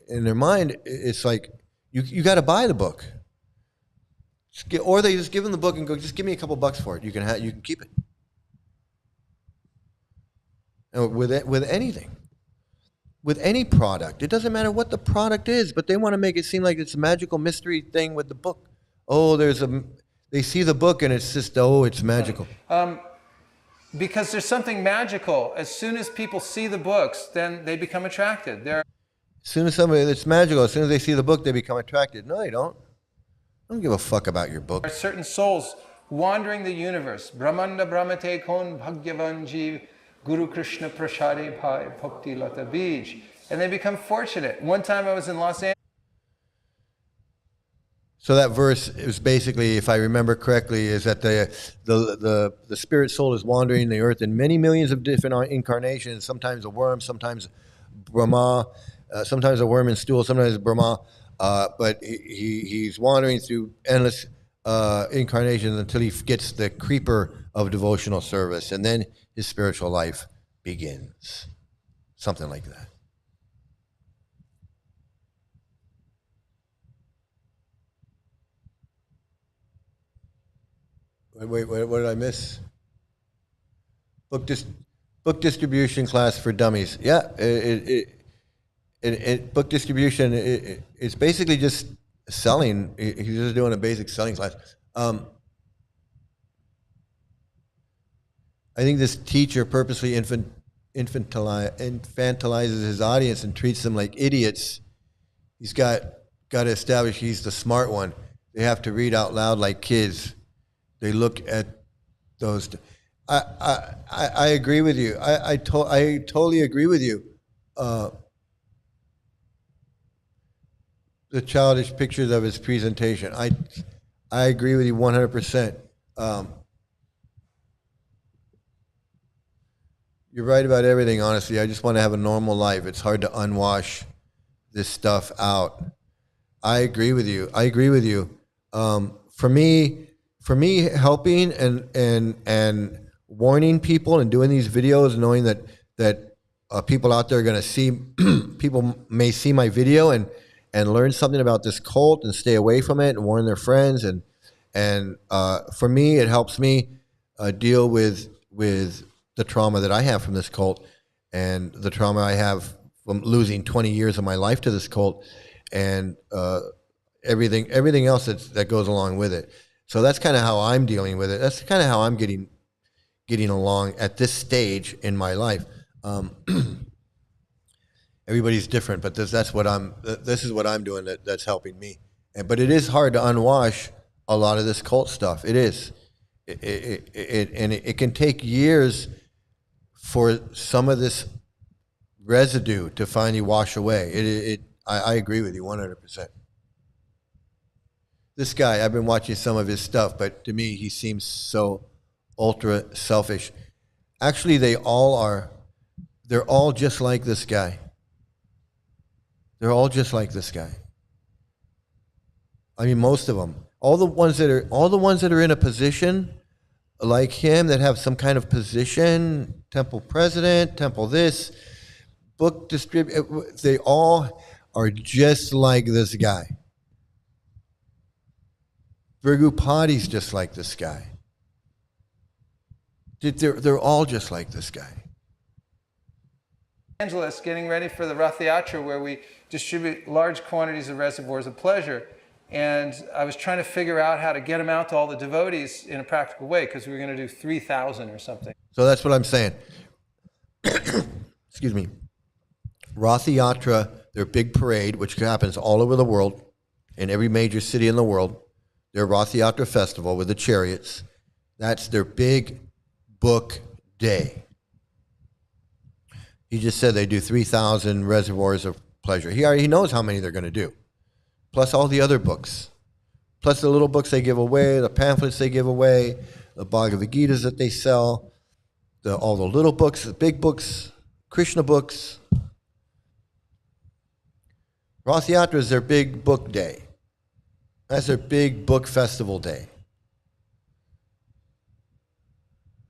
in their mind, it's like, you got to buy the book. Or they just give them the book and go, just give me a couple bucks for it. You can keep it. And with anything. With any product. It doesn't matter what the product is, but they want to make it seem like it's a magical mystery thing with the book. Oh, they see the book and it's just, oh, it's magical. Because there's something magical. As soon as people see the books, then they become attracted. As soon as it's magical, as soon as they see the book, they become attracted. No, they don't. I don't give a fuck about your book. There are certain souls wandering the universe. Brahmanda Brahmate Kon Bhagyavan Jeev Guru Krishna Prashade Bhai Bhakti Lata Bij. And they become fortunate. One time I was in Los Angeles. So that verse is basically, if I remember correctly, is that the spirit soul is wandering the earth in many millions of different incarnations, sometimes a worm, sometimes Brahma, sometimes a worm in stool, sometimes Brahma, but he's wandering through endless incarnations until he gets the creeper of devotional service, and then his spiritual life begins. Something like that. Wait, what did I miss? Book distribution class for dummies. Yeah, book distribution, it's basically just selling. He's just doing a basic selling class. I think this teacher purposely infantilizes his audience and treats them like idiots. He's got to establish he's the smart one. They have to read out loud like kids. They look at those. I agree with you. I totally agree with you. The childish pictures of his presentation. I agree with you 100%. You're right about everything, honestly. I just want to have a normal life. It's hard to unwash this stuff out. I agree with you. For me, helping and warning people and doing these videos, knowing that people out there are going to see, people may see my video and learn something about this cult and stay away from it and warn their friends. And for me, it helps me deal with the trauma that I have from this cult and the trauma I have from losing 20 years of my life to this cult and everything else that goes along with it. So that's kind of how I'm dealing with it. That's kind of how I'm getting along at this stage in my life. Everybody's different, but this is what I'm doing that's helping me. But it is hard to unwash a lot of this cult stuff. It is. And it can take years for some of this residue to finally wash away. I agree with you 100%. This guy, I've been watching some of his stuff, but to me, he seems so ultra selfish. Actually, they're all just like this guy. They're all just like this guy. I mean, most of them. All the ones that are in a position like him, that have some kind of position, temple president, temple this, book distributor, they all are just like this guy. Virgupati's just like this guy. They're all just like this guy. Angeles, getting ready for the Rath Yatra, where we distribute large quantities of reservoirs of pleasure. And I was trying to figure out how to get them out to all the devotees in a practical way, because we were going to do 3,000 or something. So that's what I'm saying. Excuse me. Rath Yatra, their big parade, which happens all over the world, in every major city in the world, their Rath Yatra festival with the chariots, that's their big book day. He just said they do 3,000 reservoirs of pleasure. He already knows how many they're going to do, plus all the other books, plus the little books they give away, the pamphlets they give away, the Bhagavad Gitas that they sell, all the little books, the big books, Krishna books. Rath Yatra is their big book day. That's their big book festival day.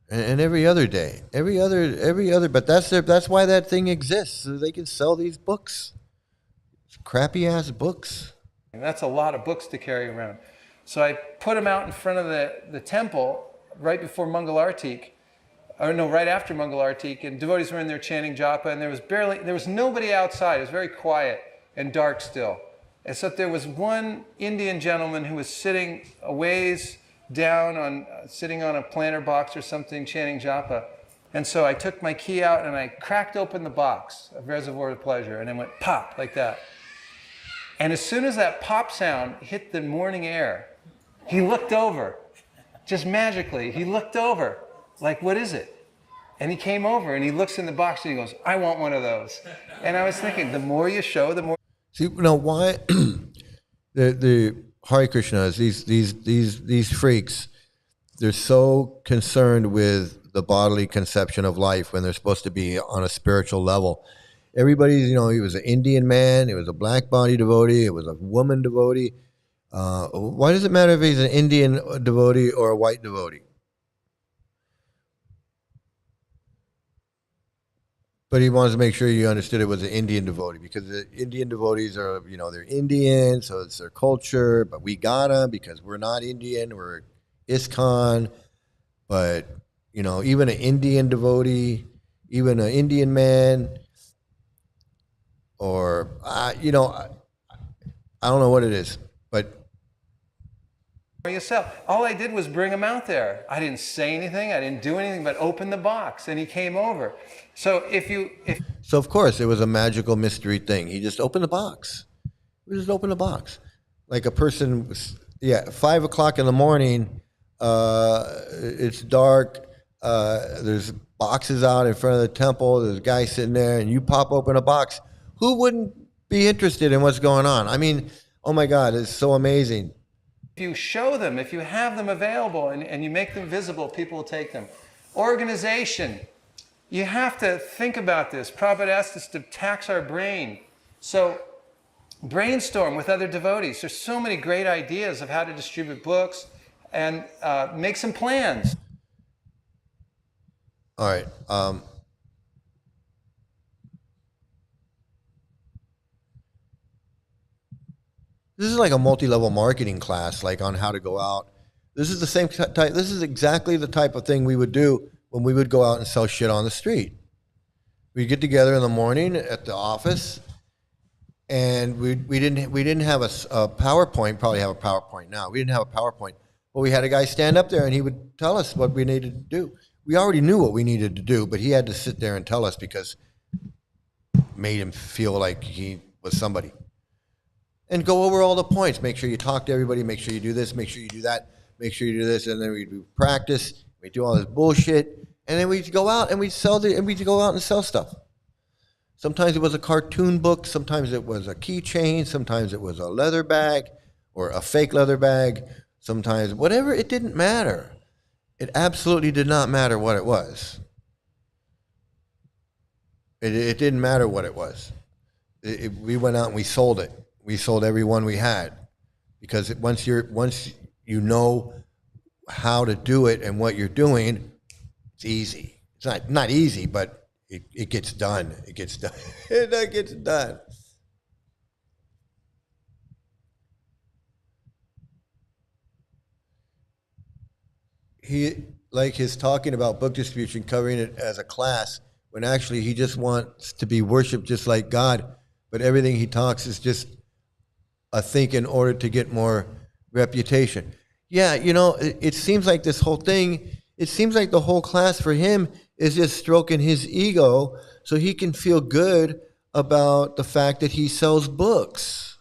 And every other day, every other, but that's why that thing exists, so they can sell these books, crappy ass books. And that's a lot of books to carry around. So I put them out in front of the temple right before Mangalartik, or no, right after Mangalartik, and devotees were in there chanting japa, and there was nobody outside. It was very quiet and dark still. Except there was one Indian gentleman who was sitting a ways down sitting on a planter box or something, chanting japa. And so I took my key out and I cracked open the box of Reservoir of Pleasure, and it went pop like that. And as soon as that pop sound hit the morning air, he looked over, just magically, he looked over, like, what is it? And he came over and he looks in the box and he goes, I want one of those. And I was thinking, the more you show, the more. See, now why the Hare Krishnas, these freaks, they're so concerned with the bodily conception of life when they're supposed to be on a spiritual level. Everybody's, he was an Indian man, it was a black body devotee, it was a woman devotee. Why does it matter if he's an Indian devotee or a white devotee? But he wants to make sure you understood it was an Indian devotee, because the Indian devotees are, they're Indian, so it's their culture, but we got them because we're not Indian, we're ISKCON. But, even an Indian devotee, even an Indian man, or, I don't know what it is, but. Yourself. All I did was bring him out there. I didn't say anything. I didn't do anything but open the box, and he came over. So So of course it was a magical mystery thing. He just opened the box. We just opened the box, like a person. 5:00 in the morning. It's dark. There's boxes out in front of the temple. There's a guy sitting there, and you pop open a box. Who wouldn't be interested in what's going on? I mean, oh my God, it's so amazing. If you show them, if you have them available and you make them visible, people will take them. Organization. You have to think about this. Prabhupada asked us to tax our brain. So brainstorm with other devotees. There's so many great ideas of how to distribute books, and make some plans. All right. This is like a multi-level marketing class, like on how to go out. This is the same type. This is exactly the type of thing we would do when we would go out and sell shit on the street. We'd get together in the morning at the office, and we didn't have a PowerPoint. Probably have a PowerPoint now. We didn't have a PowerPoint, but we had a guy stand up there and he would tell us what we needed to do. We already knew what we needed to do, but he had to sit there and tell us because it made him feel like he was somebody. and go over all the points. Make sure you talk to everybody. Make sure you do this. Make sure you do that. Make sure you do this. And then we do practice. We do all this bullshit. And then we go out and we go out and sell stuff. Sometimes it was a cartoon book. Sometimes it was a keychain. Sometimes it was a leather bag or a fake leather bag. Sometimes whatever. It didn't matter. It absolutely did not matter what it was. It didn't matter what it was. We went out and we sold it. We sold every one we had, because once you know how to do it and what you're doing, it's easy. It's not easy, but it gets done. It gets done. It gets done. He like his talking about book distribution, covering it as a class, when actually he just wants to be worshipped just like God, but everything he talks is just a think in order to get more reputation. Yeah, it seems like this whole thing, it seems like the whole class for him is just stroking his ego so he can feel good about the fact that he sells books.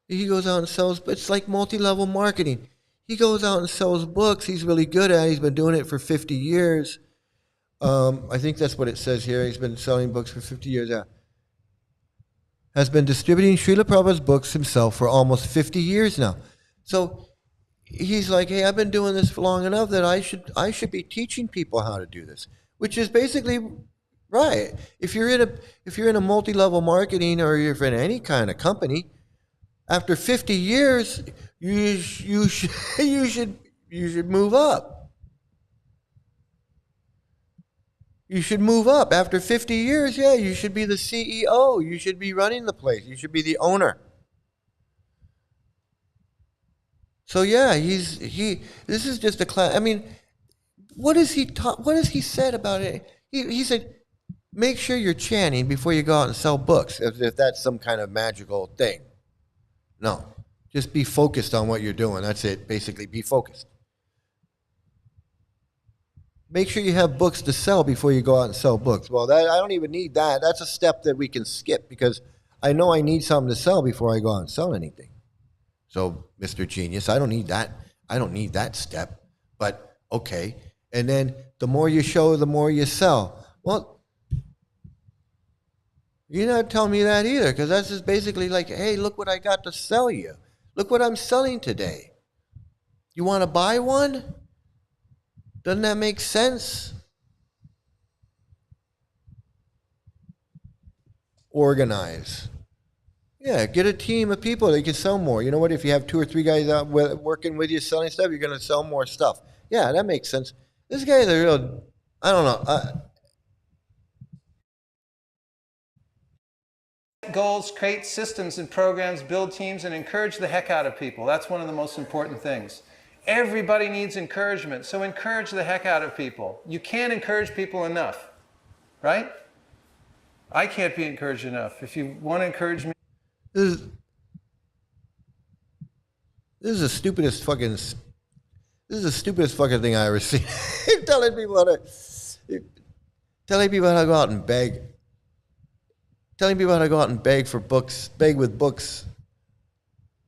He goes out and sells, it's like multi-level marketing. He goes out and sells books. He's really good at it. He's been doing it for 50 years. I think that's what it says here. He's been selling books for 50 years. Yeah. Has been distributing Srila Prabhupada's books himself for almost 50 years now. So he's like, hey, I've been doing this for long enough that I should be teaching people how to do this, which is basically right. If you're in a multi-level marketing, or you're in any kind of company, after 50 years, you should move up. You should move up. After 50 years, yeah, you should be the CEO. You should be running the place. You should be the owner. So yeah, this is just a class. I mean, what has he said about it? He said, make sure you're chanting before you go out and sell books, if that's some kind of magical thing. No, just be focused on what you're doing. That's it. Basically, be focused. Make sure you have books to sell before you go out and sell books. Well, I don't even need that. That's a step that we can skip, because I know I need something to sell before I go out and sell anything. So, Mr. Genius, I don't need that. I don't need that step. But okay. And then the more you show, the more you sell. Well, you're not telling me that either, because that's just basically like, hey, look what I got to sell you. Look what I'm selling today. You want to buy one? Doesn't that make sense? Organize. Yeah, get a team of people that can sell more. You know what? If you have 2 or 3 guys out working with you selling stuff, you're going to sell more stuff. Yeah, that makes sense. This guy's a real, I don't know. Goals, create systems and programs, build teams, and encourage the heck out of people. That's one of the most important things. Everybody needs encouragement, so encourage the heck out of people. You can't encourage people enough, right? I can't be encouraged enough. If you want to encourage me, This is the stupidest fucking thing I ever seen. telling people how to go out and beg. Telling people how to go out and beg for books, beg with books.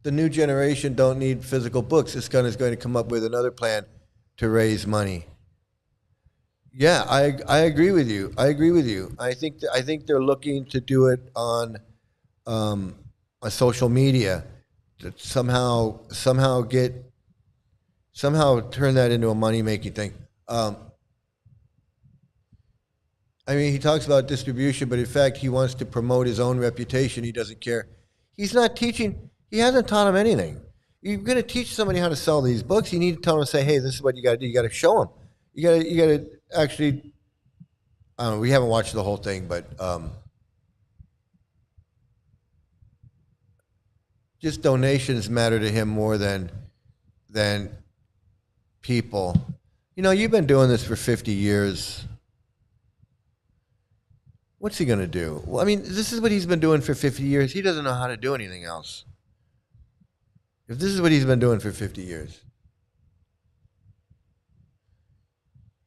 The new generation don't need physical books. This gun is going to come up with another plan to raise money. Yeah, I agree with you. I think they're looking to do it on a social media, to somehow turn that into a money-making thing. I mean, he talks about distribution, but in fact, he wants to promote his own reputation. He doesn't care. He's not teaching. He hasn't taught him anything. You're going to teach somebody how to sell these books. You need to tell them, say, hey, this is what you got to do. You got to show them. You got to actually, I don't know, we haven't watched the whole thing, but just donations matter to him more than people. You know, you've been doing this for 50 years. What's he going to do? Well, I mean, this is what he's been doing for 50 years. He doesn't know how to do anything else. If this is what he's been doing for 50 years.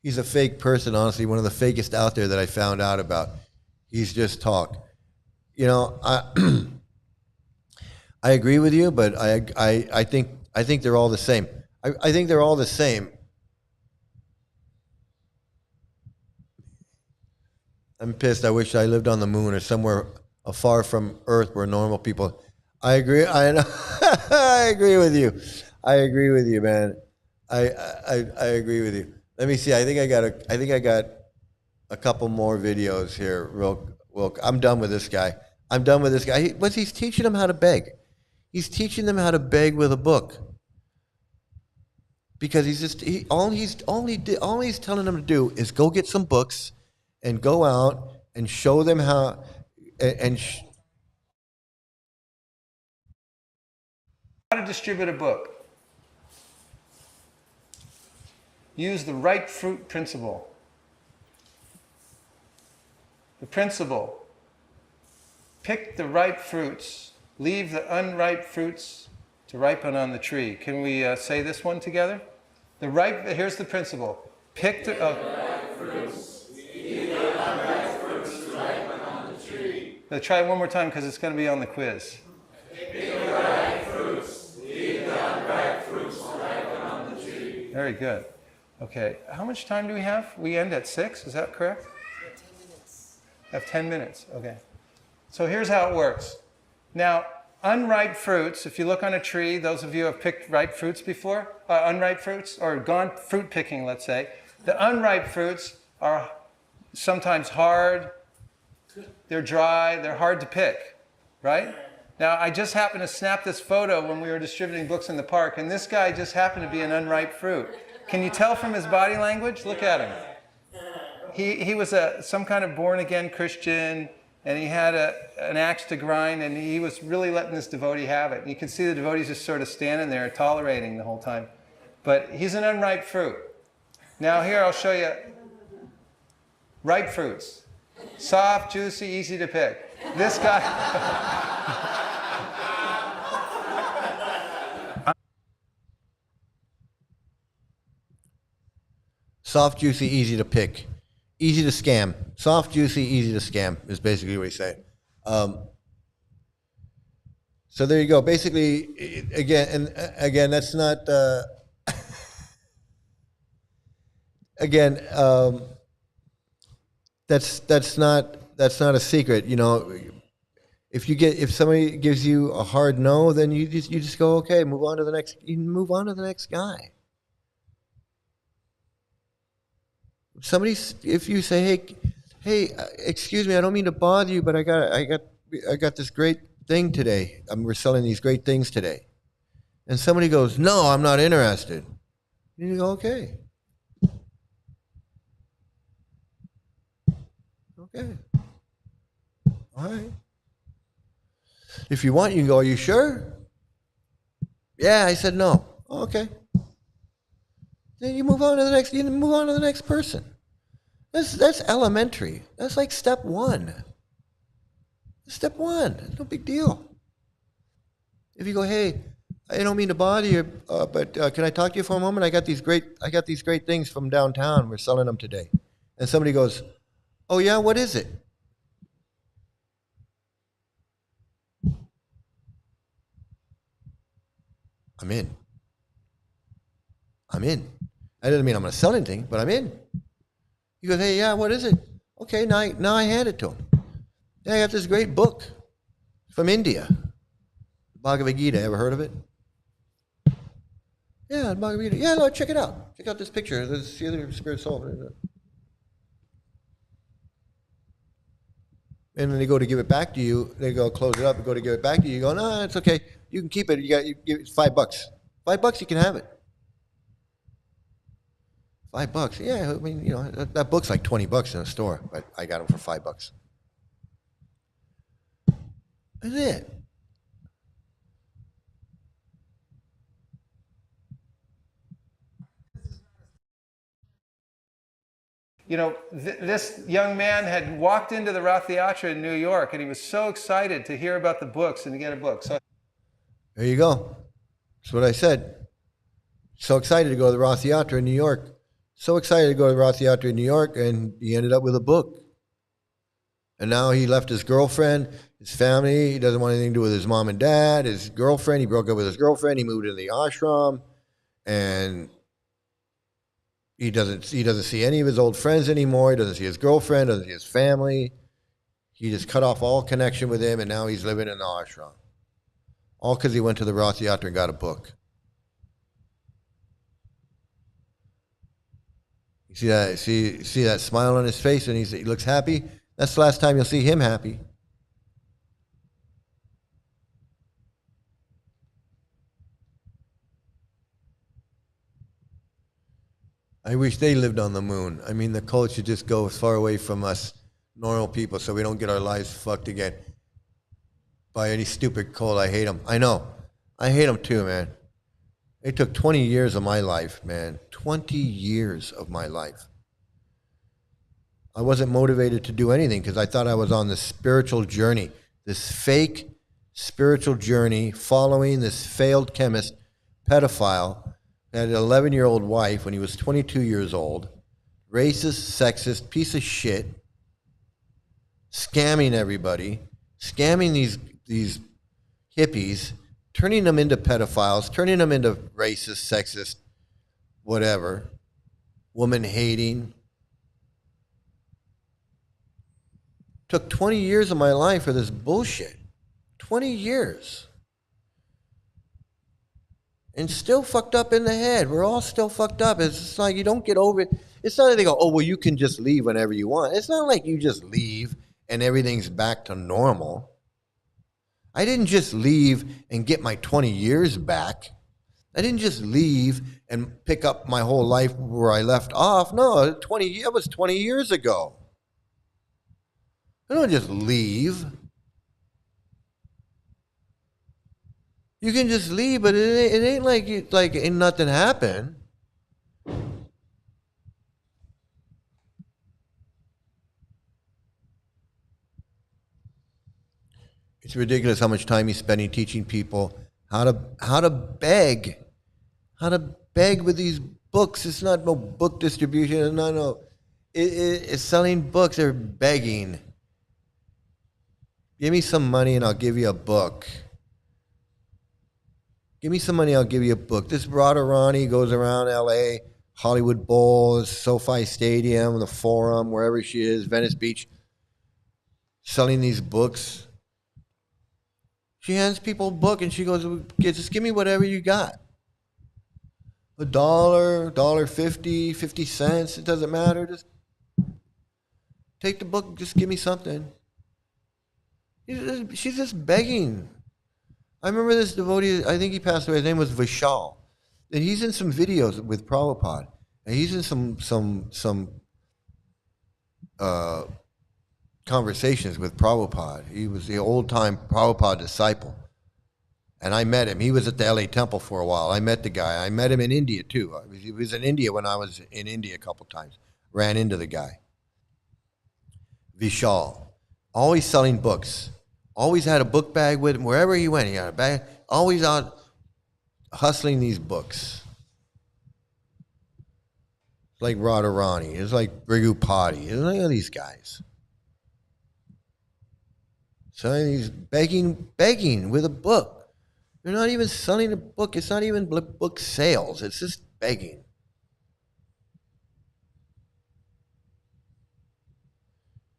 He's a fake person, honestly, one of the fakest out there that I found out about. He's just talk. You know, I agree with you, but I think they're all the same. I think they're all the same. I'm pissed. I wish I lived on the moon or somewhere far from Earth where normal people. I agree. I know. I agree with you. I agree with you, man. I agree with you. Let me see. I think I got a couple more videos here. I'm done with this guy. I'm done with this guy. He's teaching them how to beg. He's teaching them how to beg with a book. Because all he's telling them to do is go get some books and go out and show them how How to distribute a book. Use the right fruit principle. The principle: pick the ripe fruits, leave the unripe fruits to ripen on the tree. Can we say this one together? Here's the principle. Pick the ripe fruits, leave the unripe fruits to ripen on the tree. Now try it one more time because it's going to be on the quiz. Pick the ripe fruits, leave the unripe fruits to ripen on the tree. Very good. Okay, how much time do we have? We end at 6, is that correct? 10 minutes. Have 10 minutes, okay. So here's how it works. Now, unripe fruits, if you look on a tree, those of you who have picked ripe fruits before, unripe fruits, or gone fruit picking, let's say, the unripe fruits are sometimes hard, they're dry, they're hard to pick, right? Now, I just happened to snap this photo when we were distributing books in the park, and this guy just happened to be an unripe fruit. Can you tell from his body language? Look at him. He was some kind of born-again Christian, and he had an axe to grind, and he was really letting this devotee have it. And you can see the devotee's just sort of standing there, tolerating the whole time. But he's an unripe fruit. Now here, I'll show you ripe fruits. Soft, juicy, easy to pick. This guy... Soft, juicy, easy to pick. Easy to scam. Soft, juicy, easy to scam is basically what he's saying. So there you go. Basically, again, that's not. That's not a secret. You know, if somebody gives you a hard no, then you just go, okay, move on to the next. You move on to the next guy. If you say, hey, excuse me, I don't mean to bother you, but I got this great thing today. We're selling these great things today, and somebody goes, no, I'm not interested. You go, okay, all right. If you want, you can go, are you sure? Yeah, I said no. Okay. Then you move on to the next. You move on to the next person. That's elementary. That's like step one. Step one. No big deal. If you go, hey, I don't mean to bother you, but can I talk to you for a moment? I got these great things from downtown. We're selling them today. And somebody goes, oh yeah, what is it? I'm in. I didn't mean I'm going to sell anything, but I'm in. He goes, hey, yeah, what is it? Okay, now I hand it to him. Yeah, I got this great book from India. Bhagavad Gita, ever heard of it? Yeah, Bhagavad Gita. Yeah, no, check it out. Check out this picture. There's the other spirit soul. And then they go to give it back to you. They go close it up and go to give it back to you. You go, no, it's okay. You can keep it. You give it $5. $5, you can have it. $5. Yeah, I mean, you know, that book's like $20 in a store, but I got them for $5. That's it. You know, this young man had walked into the Rath Yatra in New York, and he was so excited to hear about the books and to get a book. So there you go. That's what I said. So excited to go to the Rath Yatra in New York. So excited to go to the Rath Yatra in New York, and he ended up with a book. And now he left his girlfriend. his family. He doesn't want anything to do with his mom and dad, his girlfriend. He broke up with his girlfriend. He moved into the ashram, and he doesn't see any of his old friends anymore. He doesn't see his girlfriend, doesn't see his family. He just cut off all connection with him, and now he's living in the ashram. All because he went to the Rath Yatra and got a book. You see that? See that smile on his face, and he looks happy. That's the last time you'll see him happy. I wish they lived on the moon. I mean, the cult should just go as far away from us normal people so we don't get our lives fucked again by any stupid cult. I hate them. I know. I hate them too, man. It took 20 years of my life, man. 20 years of my life. I wasn't motivated to do anything because I thought I was on this spiritual journey, this fake spiritual journey following this failed chemist, pedophile, had an 11-year-old wife when he was 22 years old, racist, sexist, piece of shit, scamming everybody, scamming these hippies, turning them into pedophiles, turning them into racist, sexist, whatever, woman hating. Took 20 years of my life for this bullshit. 20 years. And still fucked up in the head. We're all still fucked up. It's just like you don't get over it. It's not like they go, oh, well, you can just leave whenever you want. It's not like you just leave and everything's back to normal. I didn't just leave and get my 20 years back. I didn't just leave and pick up my whole life where I left off. No, that was 20 years ago. I don't just leave. You can just leave, but it ain't like ain't nothing happened. It's ridiculous how much time he's spending teaching people how to beg with these books. It's not no book distribution. It's not no. It's selling books. They're begging. Give me some money and I'll give you a book. Give me some money, I'll give you a book. This Radharani goes around LA, Hollywood Bowl, SoFi Stadium, the Forum, wherever she is, Venice Beach, selling these books. She hands people a book and she goes, just give me whatever you got. $1, $1.50, 50 cents, it doesn't matter. Just take the book, just give me something. She's just begging. I remember this devotee, I think he passed away, his name was Vishal. And he's in some videos with Prabhupada. And he's in some conversations with Prabhupada. He was the old-time Prabhupada disciple. And I met him. He was at the LA Temple for a while. I met the guy. I met him in India, too. He was in India when I was in India a couple times. Ran into the guy. Vishal. Always selling books. Always had a book bag with him. Wherever he went, he had a bag. Always out hustling these books. It's like Radharani. It's like Brigupati. It's like these guys. Selling these, begging with a book. They're not even selling a book. It's not even book sales. It's just begging.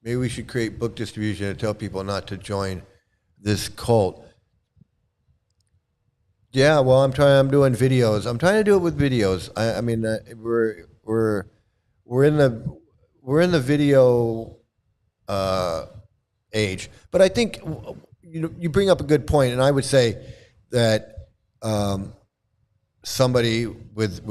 Maybe we should create book distribution and tell people not to join this cult. Yeah, well, I'm doing videos. I'm trying to do it with videos. I mean, we're in the video age. But I think you bring up a good point, and I would say that somebody with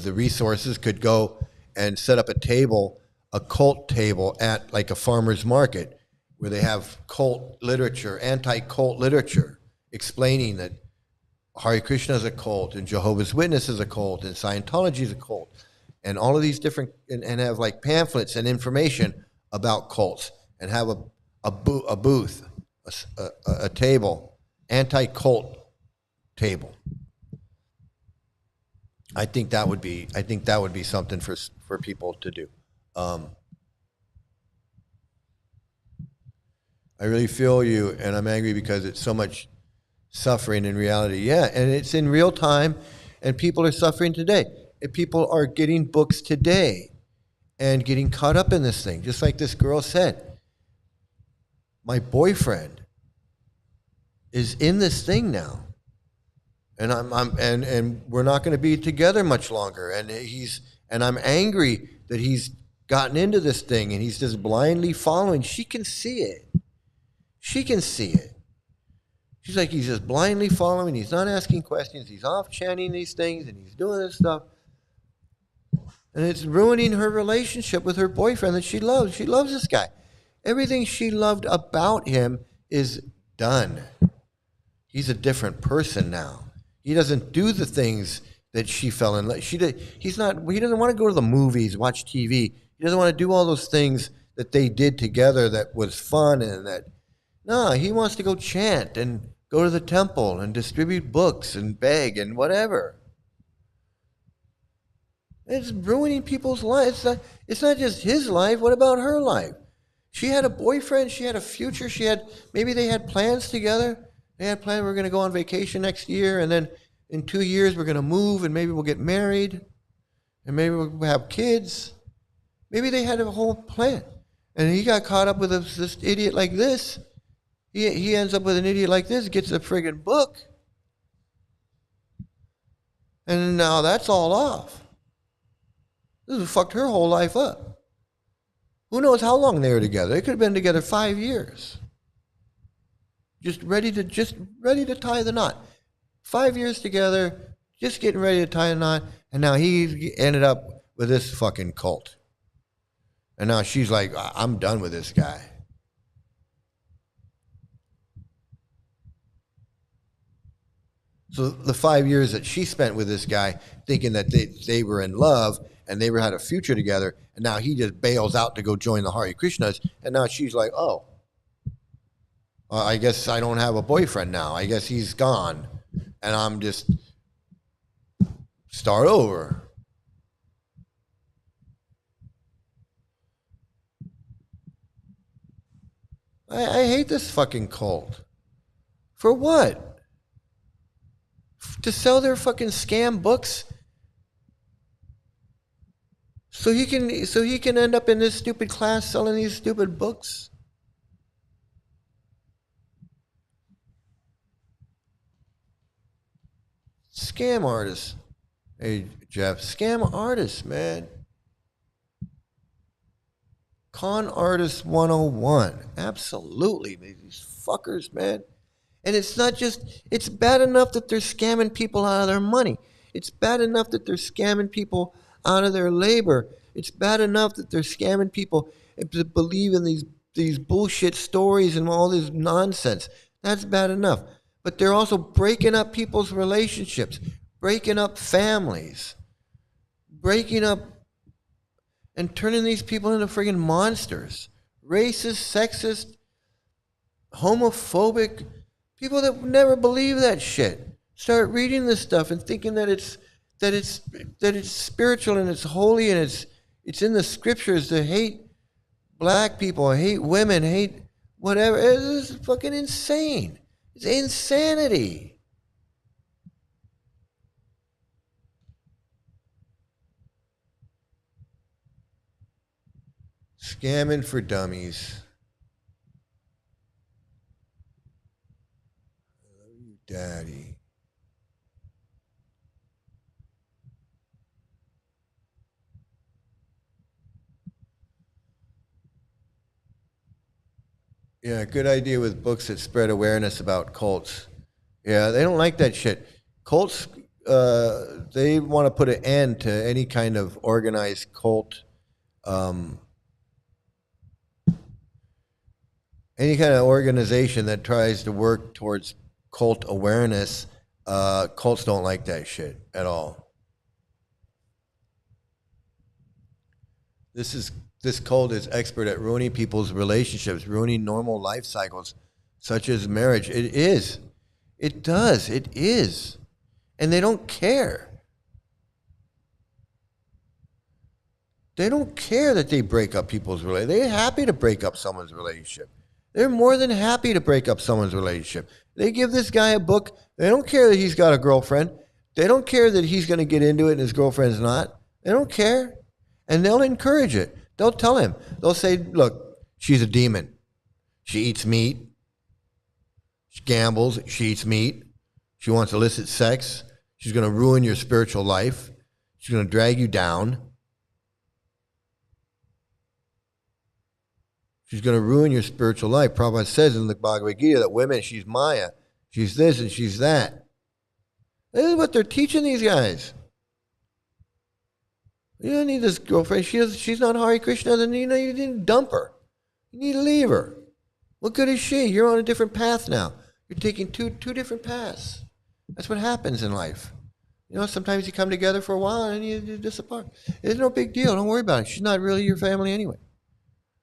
the resources could go and set up a cult table at like a farmer's market where they have cult literature, anti-cult literature, explaining that Hare Krishna is a cult and Jehovah's Witness is a cult and Scientology is a cult and all of these different, and have like pamphlets and information about cults and have a booth, a table, anti-cult table. I think that would be something for people to do. I really feel you, and I'm angry because it's so much suffering in reality. Yeah, and it's in real time, and people are suffering today. And people are getting books today and getting caught up in this thing. Just like this girl said, my boyfriend is in this thing now. And and we're not going to be together much longer. And I'm angry that he's gotten into this thing and he's just blindly following. She can see it. She can see it. She's like, he's just blindly following. He's not asking questions. He's off chanting these things and he's doing this stuff. And it's ruining her relationship with her boyfriend that she loves. She loves this guy. Everything she loved about him is done. He's a different person now. He doesn't do the things that she fell in love. He doesn't want to go to the movies, watch TV. He doesn't want to do all those things that they did together that was fun and that. No, he wants to go chant and go to the temple and distribute books and beg and whatever. It's ruining people's lives. It's not just his life. What about her life? She had a boyfriend. She had a future. Maybe they had plans together. They had planned we're going to go on vacation next year, and then in 2 years we're going to move, and maybe we'll get married, and maybe we'll have kids. Maybe they had a whole plan. And he got caught up with this idiot like this. He ends up with an idiot like this, gets a friggin' book. And now that's all off. This has fucked her whole life up. Who knows how long they were together? They could have been together 5 years. Just ready to tie the knot. 5 years together, just getting ready to tie a knot, and now he ended up with this fucking cult. And now she's like, I'm done with this guy. So the 5 years that she spent with this guy thinking that they were in love and they had a future together, and now he just bails out to go join the Hare Krishnas, and now she's like, oh, I guess I don't have a boyfriend now. I guess he's gone, and I'm just start over. I hate this fucking cult. For what? To sell their fucking scam books? So he can end up in this stupid class selling these stupid books? Scam artists. Hey, Jeff, scam artists, man. Con artist 101. Absolutely. These fuckers, man. And it's not just, it's bad enough that they're scamming people out of their money. It's bad enough that they're scamming people out of their labor. It's bad enough that they're scamming people to believe in these bullshit stories and all this nonsense. That's bad enough. But they're also breaking up people's relationships, breaking up families, breaking up and turning these people into friggin' monsters. Racist, sexist, homophobic, people that never believe that shit. Start reading this stuff and thinking that it's spiritual and it's holy and it's in the scriptures to hate black people, hate women, hate whatever. This is fucking insane. It's insanity. Scamming for dummies. I love you, Daddy. Yeah, good idea with books that spread awareness about cults. Yeah, they don't like that shit. Cults, they want to put an end to any kind of organized cult, any kind of organization that tries to work towards cult awareness. Cults don't like that shit at all. This cult is expert at ruining people's relationships, ruining normal life cycles, such as marriage. It is. It does. It is. And they don't care. They don't care that they break up people's relationship. They're happy to break up someone's relationship. They're more than happy to break up someone's relationship. They give this guy a book. They don't care that he's got a girlfriend. They don't care that he's going to get into it and his girlfriend's not. They don't care. And they'll encourage it. They'll tell him. They'll say, look, she's a demon. She eats meat. She gambles. She eats meat. She wants illicit sex. She's going to ruin your spiritual life. She's going to drag you down. She's going to ruin your spiritual life. Prabhupada says in the Bhagavad Gita that women, she's Maya. She's this and she's that. This is what they're teaching these guys. You don't need this girlfriend. She's not Hare Krishna. Then you need to dump her. You need to leave her. What good is she? You're on a different path now. You're taking two different paths. That's what happens in life. Sometimes you come together for a while and you disappear. It's no big deal. Don't worry about it. She's not really your family anyway.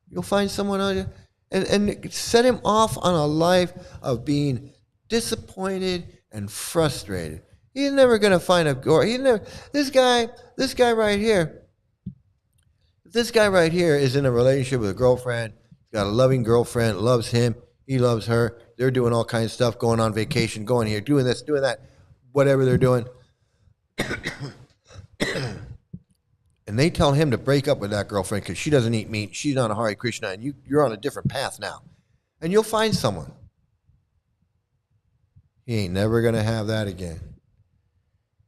You'll find someone else and set him off on a life of being disappointed and frustrated. He's never going to find a girl. This guy right here. This guy right here is in a relationship with a girlfriend. He's got a loving girlfriend, loves him. He loves her. They're doing all kinds of stuff, going on vacation, going here, doing this, doing that, whatever they're doing. And they tell him to break up with that girlfriend because she doesn't eat meat. She's on a Hare Krishna, and you're on a different path now. And you'll find someone. He ain't never going to have that again.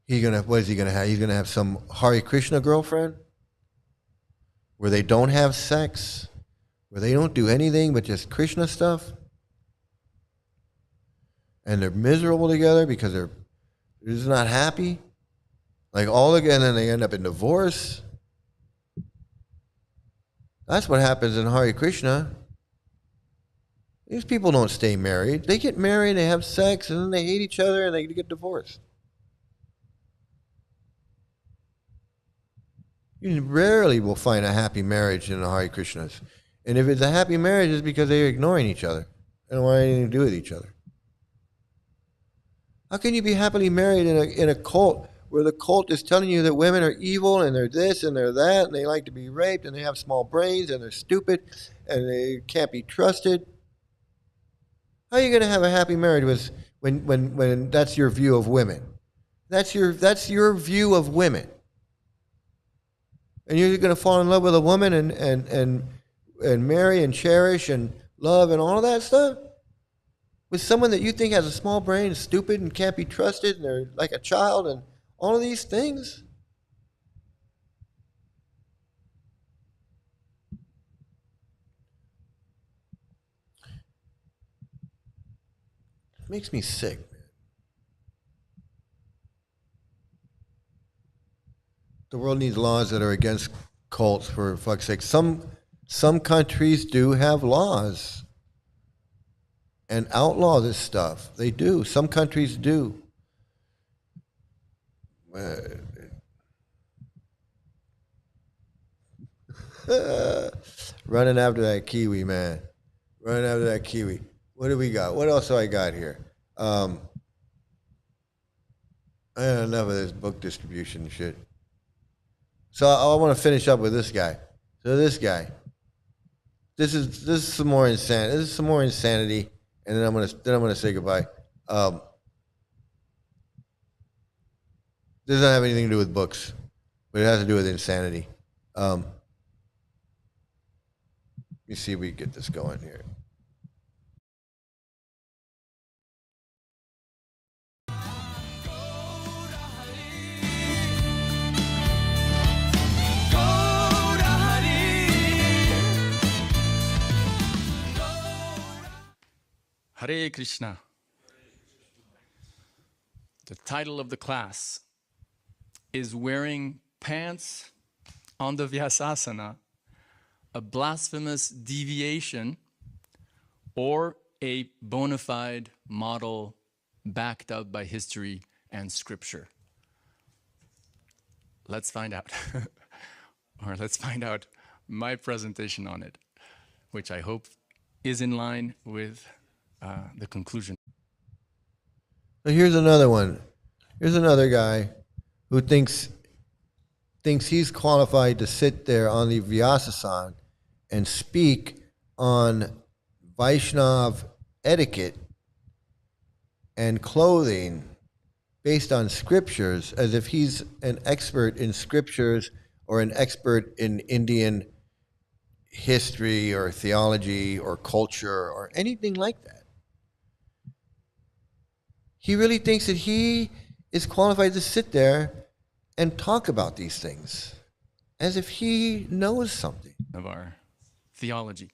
What is he going to have? He's going to have some Hare Krishna girlfriend where they don't have sex, where they don't do anything but just Krishna stuff. And they're miserable together because they're just not happy. Like and then they end up in divorce. That's what happens in Hare Krishna. These people don't stay married. They get married, they have sex, and then they hate each other and they get divorced. You rarely will find a happy marriage in the Hare Krishnas. And if it's a happy marriage, it's because they're ignoring each other. They don't want anything to do with each other. How can you be happily married in a cult where the cult is telling you that women are evil and they're this and they're that and they like to be raped and they have small brains and they're stupid and they can't be trusted? How are you going to have a happy marriage when that's your view of women? That's your view of women. And you're going to fall in love with a woman and marry and cherish and love and all of that stuff? With someone that you think has a small brain, is stupid and can't be trusted, and they're like a child, and all of these things? It makes me sick, man. The world needs laws that are against cults, for fuck's sake. Some countries do have laws and outlaw this stuff. They do. Some countries do. Running after that kiwi, man. Running after that kiwi. What do we got? What else do I got here? I had enough of this book distribution shit. So I want to finish up with this guy. So this guy. This is some more insanity. This is some more insanity. And then I'm gonna say goodbye. This doesn't have anything to do with books, but it has to do with insanity. Let me see if we get this going here. Hare Krishna. The title of the class is Wearing Pants on the Vyasasana, a blasphemous deviation or a bona fide model backed up by history and scripture. Let's find out. Or let's find out my presentation on it, which I hope is in line with the conclusion. So here's another one. Here's another guy who thinks he's qualified to sit there on the Vyasasana and speak on Vaishnav etiquette and clothing based on scriptures, as if he's an expert in scriptures or an expert in Indian history or theology or culture or anything like that. He really thinks that he is qualified to sit there and talk about these things as if he knows something. Of our theology.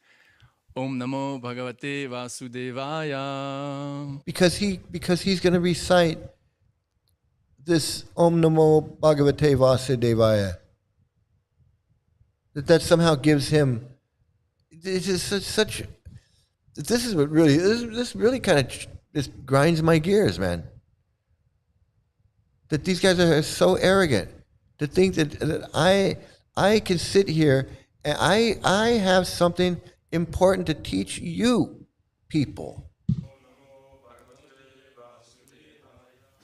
Om Namo Bhagavate Vasudevaya. Because he's going to recite this Om Namo Bhagavate Vasudevaya. That somehow gives him, it's just such, this is what really, this really kind of just grinds my gears, man. That these guys are so arrogant to think that I can sit here and I have something important to teach you people.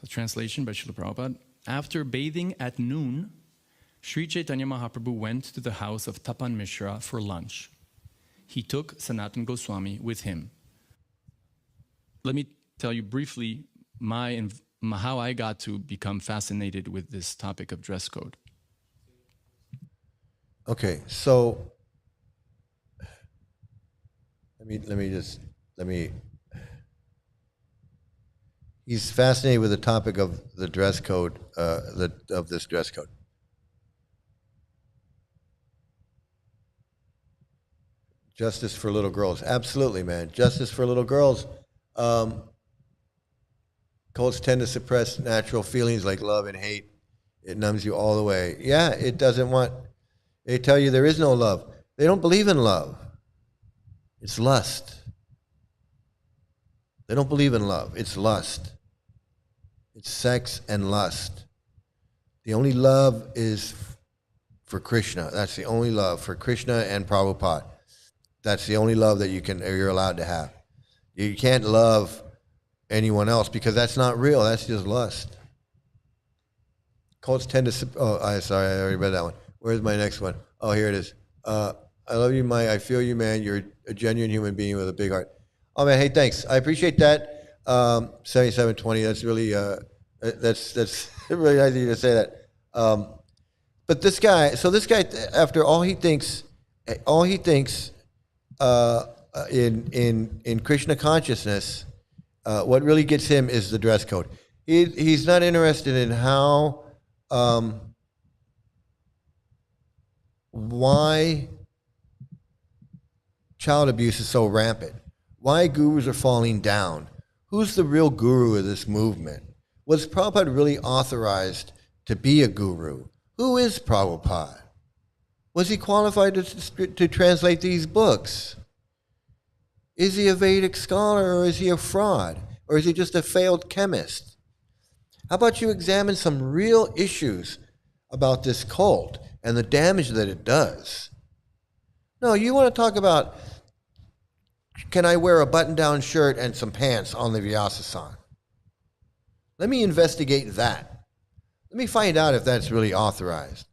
The translation by Srila Prabhupada. After bathing at noon, Sri Chaitanya Mahaprabhu went to the house of Tapan Mishra for lunch. He took Sanatan Goswami with him. Let me tell you briefly how I got to become fascinated with this topic of dress code. Okay, so he's fascinated with the topic of the dress code, of this dress code. Justice for little girls. Absolutely, man. Justice for little girls. Cults tend to suppress natural feelings like love and hate. It numbs you all the way. Yeah, it doesn't want, they tell you there is no love. They don't believe in love. It's lust. They don't believe in love. It's lust. It's sex and lust. The only love is for Krishna. That's the only love for Krishna and Prabhupada. That's the only love that you're allowed to have. You can't love anyone else because that's not real. That's just lust. Cults tend to. Sorry, I already read that one. Where's my next one? Oh, here it is. I love you, I feel you, man. You're a genuine human being with a big heart. Oh man, hey, thanks. I appreciate that. 7720. That's really that's really nice of you to say that. But this guy, after all he thinks in Krishna consciousness, what really gets him is the dress code. He's not interested in how, why child abuse is so rampant, why gurus are falling down, who's the real guru of this movement. Was Prabhupada really authorized to be a guru? Who is Prabhupada? Was he qualified to translate these books? Is he a Vedic scholar or is he a fraud? Or is he just a failed chemist? How about you examine some real issues about this cult and the damage that it does? No, you want to talk about, can I wear a button-down shirt and some pants on the Vyasa-san? Let me investigate that. Let me find out if that's really authorized.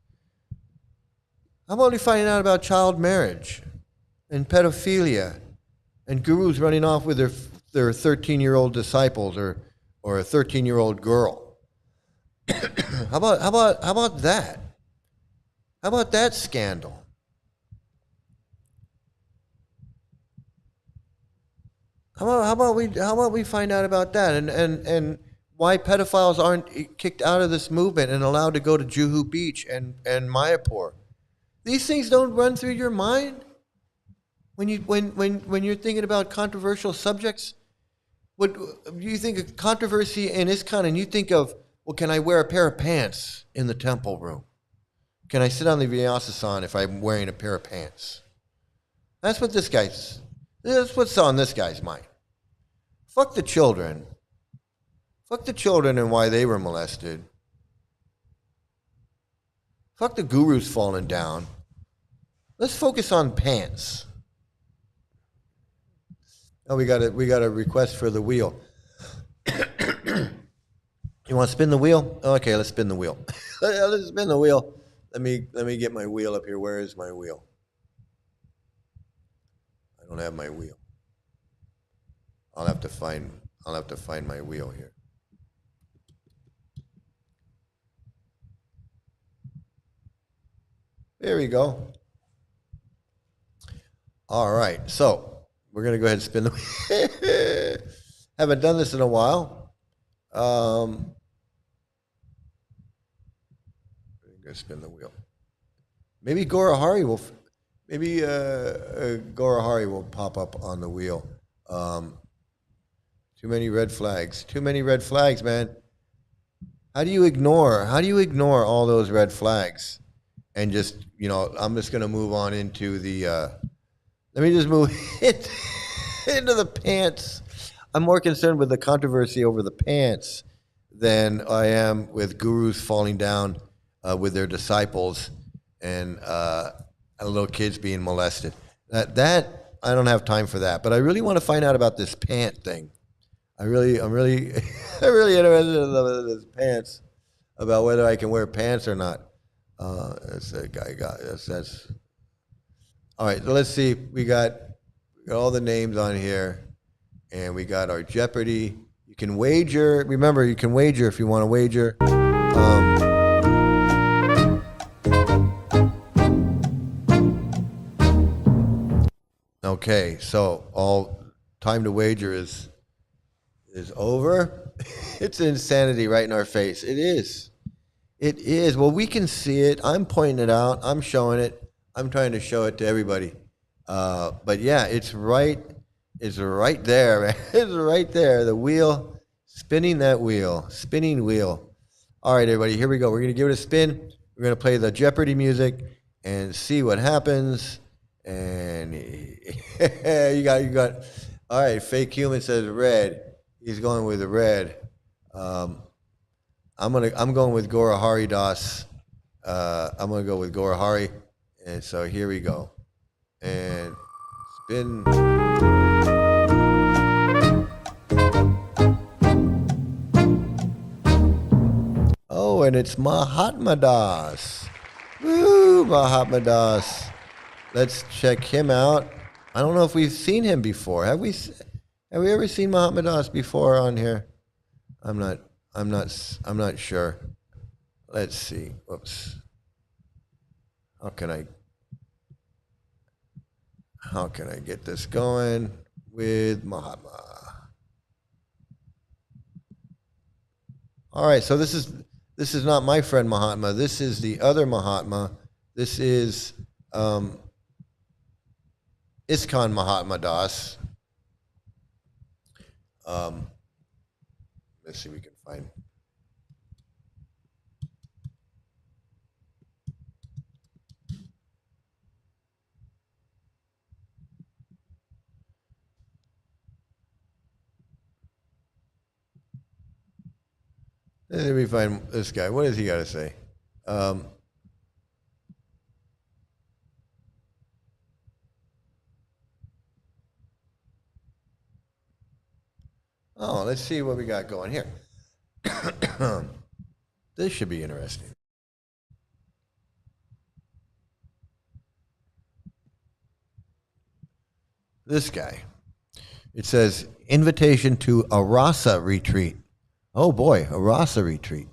How about we find out about child marriage and pedophilia and gurus running off with their 13-year-old disciples or a 13-year-old girl? How about that? How about that scandal? How about we find out about that and why pedophiles aren't kicked out of this movement and allowed to go to Juhu Beach and Mayapur? These things don't run through your mind when you're thinking about controversial subjects. What you think of controversy in ISKCON, and you think of, well, can I wear a pair of pants in the temple room? Can I sit on the Vyasa-san if I'm wearing a pair of pants? That's what's on this guy's mind. Fuck the children. Fuck the children and why they were molested. Fuck the gurus falling down. Let's focus on pants. Oh, we got a request for the wheel. You want to spin the wheel? Okay, let's spin the wheel. Let's spin the wheel. Let me get my wheel up here. Where is my wheel? I don't have my wheel. I'll have to find my wheel here. There we go. All right, so we're gonna go ahead and spin the wheel. Haven't done this in a while. I'm gonna spin the wheel. Maybe Gorahari will. Maybe Gorahari will pop up on the wheel. Too many red flags. Too many red flags, man. How do you ignore all those red flags? And just, I'm just going to move on into the, let me just move into the pants. I'm more concerned with the controversy over the pants than I am with gurus falling down with their disciples and little kids being molested. That I don't have time for that. But I really want to find out about this pant thing. I'm really I'm really interested in this pants, about whether I can wear pants or not. That's a guy got that's all right. So let's see. We got all the names on here, and we got our Jeopardy. You can wager. Remember, you can wager if you want to wager. Okay, so all time to wager is over. It's insanity right in our face. It is. It is. Well, we can see it. I'm pointing it out. I'm showing it. I'm trying to show it to everybody. But yeah, it's right. It's right there, man. It's right there. The wheel, spinning that wheel, spinning wheel. All right, everybody, here we go. We're going to give it a spin. We're going to play the Jeopardy music and see what happens. And you got. All right, fake human says red. He's going with the red. I'm going with Gorahari Das. I'm gonna go with Gorahari. And so here we go. And spin. Oh, and it's Mahatma Das. Woo, Mahatma Das. Let's check him out. I don't know if we've seen him before. Have we ever seen Mahatma Das before on here? I'm not sure. Let's see. Whoops. How can I get this going with Mahatma? All right, so this is not my friend Mahatma. This is the other Mahatma. This is ISKCON Mahatma Das. Let's see if we can find. Let me find this guy. What does he got to say? Oh, let's see what we got going here. This should be interesting. This guy. It says, invitation to a Rasa retreat. Oh boy, a Rasa retreat.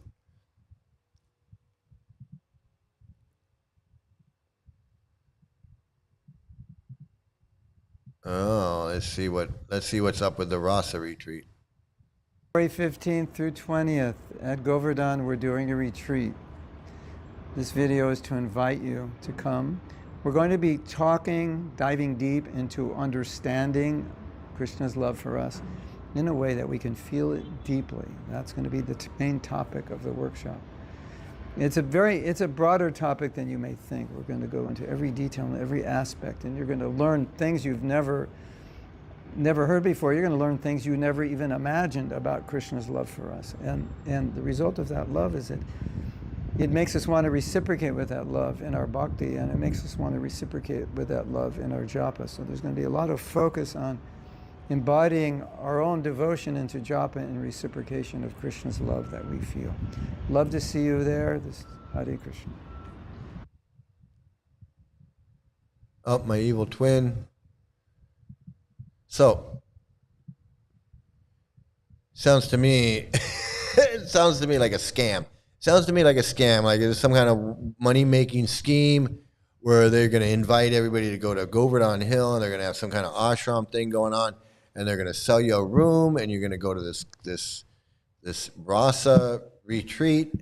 Oh, let's see what's up with the Rasa retreat. February 15th through 20th at Govardhan, we're doing a retreat. This video is to invite you to come. We're going to be diving deep into understanding Krishna's love for us in a way that we can feel it deeply. That's going to be the main topic of the workshop. It's a broader topic than you may think. We're going to go into every detail and every aspect, and you're going to learn things you've never heard before. You're going to learn things you never even imagined about Krishna's love for us. And the result of that love is that it makes us want to reciprocate with that love in our bhakti, and it makes us want to reciprocate with that love in our japa. So there's going to be a lot of focus on embodying our own devotion into japa and reciprocation of Krishna's love that we feel. Love to see you there. This is Hare Krishna. Oh, my evil twin. So, sounds to me, it sounds to me like a scam. Sounds to me like a scam, like it's some kind of money-making scheme where they're going to invite everybody to go to Govardhan Hill, and they're going to have some kind of ashram thing going on, and they're going to sell you a room, and you're going to go to this rasa retreat,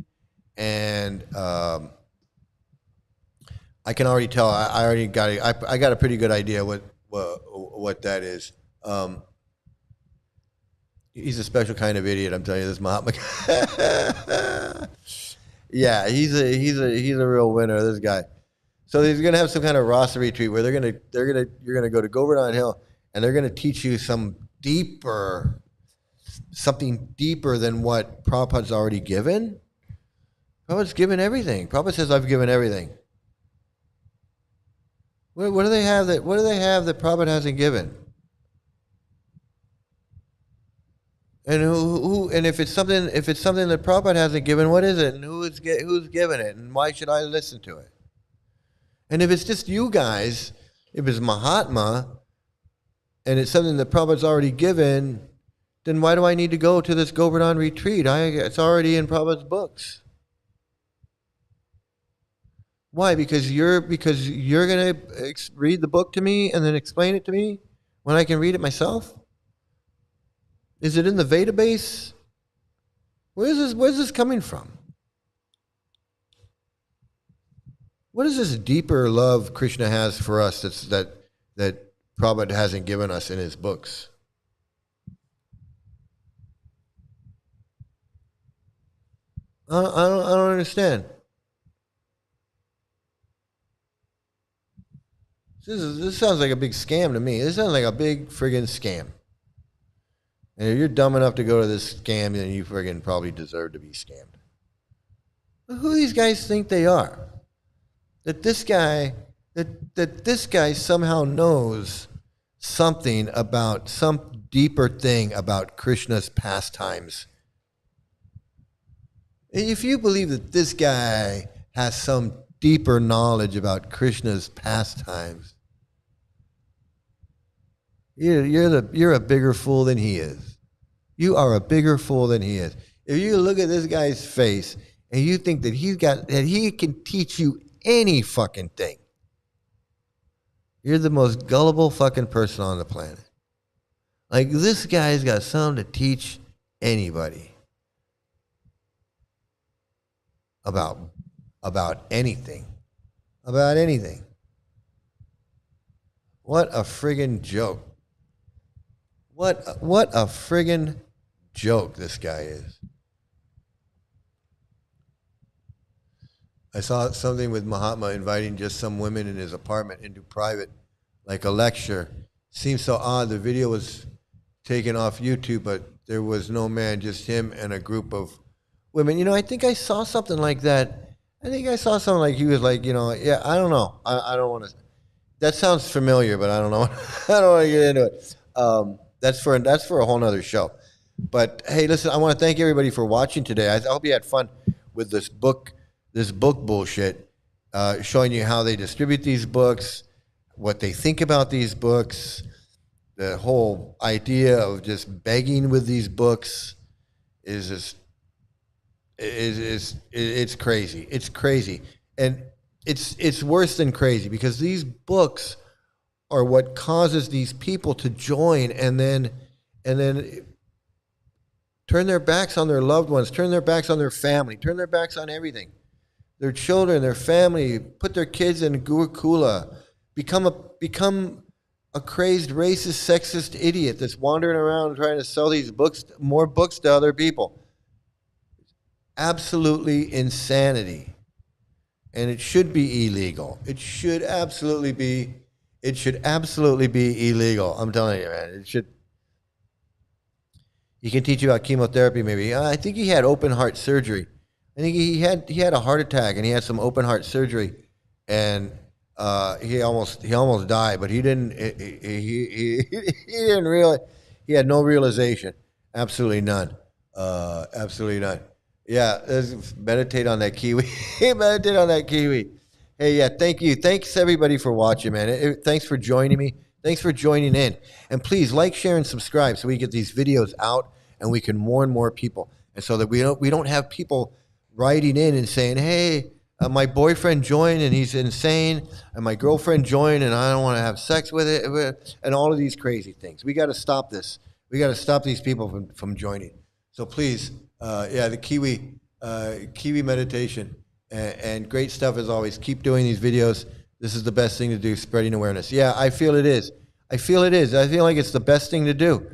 and I can already tell. I already got I got a pretty good idea what that is. He's a special kind of idiot. I'm telling you, this Mahatma. Yeah, he's a real winner. This guy. So he's gonna have some kind of rasa retreat where you're gonna go to Govardhan Hill, and they're gonna teach you something deeper than what Prabhupada's already given. Prabhupada's given everything. Prabhupada says, "I've given everything." What do they have that Prabhupada hasn't given? And who? And if it's something that Prabhupada hasn't given, what is it? And who's given it? And why should I listen to it? And if it's just you guys, if it's Mahatma, and it's something that Prabhupada's already given, then why do I need to go to this Govardhan retreat? It's already in Prabhupada's books. Why? Because you're gonna read the book to me and then explain it to me when I can read it myself? Is it in the Veda base? Where's this coming from? What is this deeper love Krishna has for us that Prabhupada hasn't given us in his books? I don't understand. This sounds like a big scam to me. This sounds like a big friggin' scam. And if you're dumb enough to go to this scam, then you friggin' probably deserve to be scammed. But who do these guys think they are? That this guy somehow knows something about some deeper thing about Krishna's pastimes. If you believe that this guy has some deeper knowledge about Krishna's pastimes, you're a bigger fool than he is. You are a bigger fool than he is. If you look at this guy's face and you think that he can teach you any fucking thing, you're the most gullible fucking person on the planet. Like, this guy's got something to teach anybody about anything. About anything. What a friggin' joke. What a friggin' joke this guy is. I saw something with Mahatma inviting just some women in his apartment into private, like a lecture. Seems so odd. The video was taken off YouTube, but there was no man, just him and a group of women. You know, I think I saw something like that. I think I saw something like he was like, yeah, I don't know. I don't want to. That sounds familiar, but I don't know. I don't want to get into it. That's for a whole nother show. But hey, listen, I want to thank everybody for watching today. I hope you had fun with this book bullshit, showing you how they distribute these books, what they think about these books, the whole idea of just begging with these books is just it's crazy. It's crazy, and it's worse than crazy, because these books are what causes these people to join and then turn their backs on their loved ones, turn their backs on their family, turn their backs on everything. Their children, their family, put their kids in Gurukula, become a crazed, racist, sexist idiot that's wandering around trying to sell these books, more books to other people. Absolutely insanity. And it should be illegal. It should absolutely be illegal. I'm telling you, man. It should. He can teach you about chemotherapy, maybe. I think he had open heart surgery. I think he had a heart attack, and he had some open heart surgery, and he almost died. But he didn't. He didn't realize. He had no realization. Absolutely none. Absolutely none. Yeah, meditate on that kiwi. Meditate on that kiwi. Hey, yeah, thank you. Thanks, everybody, for watching, man. Thanks for joining me. Thanks for joining in. And please like, share, and subscribe so we get these videos out and we can warn more people, and so that we don't have people writing in and saying, hey, my boyfriend joined and he's insane, and my girlfriend joined and I don't want to have sex with it, and all of these crazy things. We got to stop this. We got to stop these people from joining. So please, the Kiwi meditation, and great stuff as always. Keep doing these videos. This is the best thing to do, spreading awareness. Yeah, I feel it is. I feel like it's the best thing to do.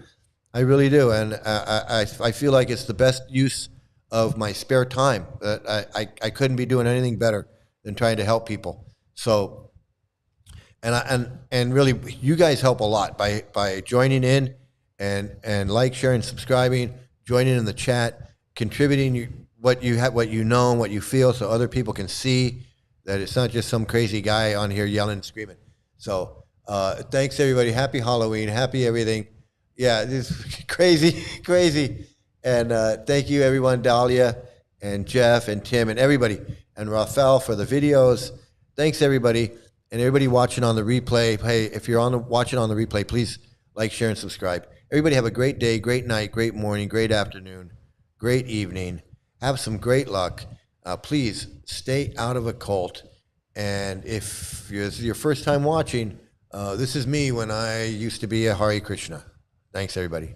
I really do, and I feel like it's the best use of my spare time. I couldn't be doing anything better than trying to help people. So, and really, you guys help a lot by joining in and like, sharing, subscribing, joining in the chat, contributing what you have, what you know, and what you feel, so other people can see that it's not just some crazy guy on here yelling and screaming. So, thanks everybody. Happy Halloween. Happy everything. Yeah, this is crazy. And thank you, everyone, Dahlia and Jeff and Tim and everybody, and Rafael for the videos. Thanks, everybody, and everybody watching on the replay. Hey, if you're watching on the replay, please like, share, and subscribe. Everybody have a great day, great night, great morning, great afternoon, great evening. Have some great luck. Please stay out of a cult. And if it's your first time watching, this is me when I used to be a Hare Krishna. Thanks, everybody.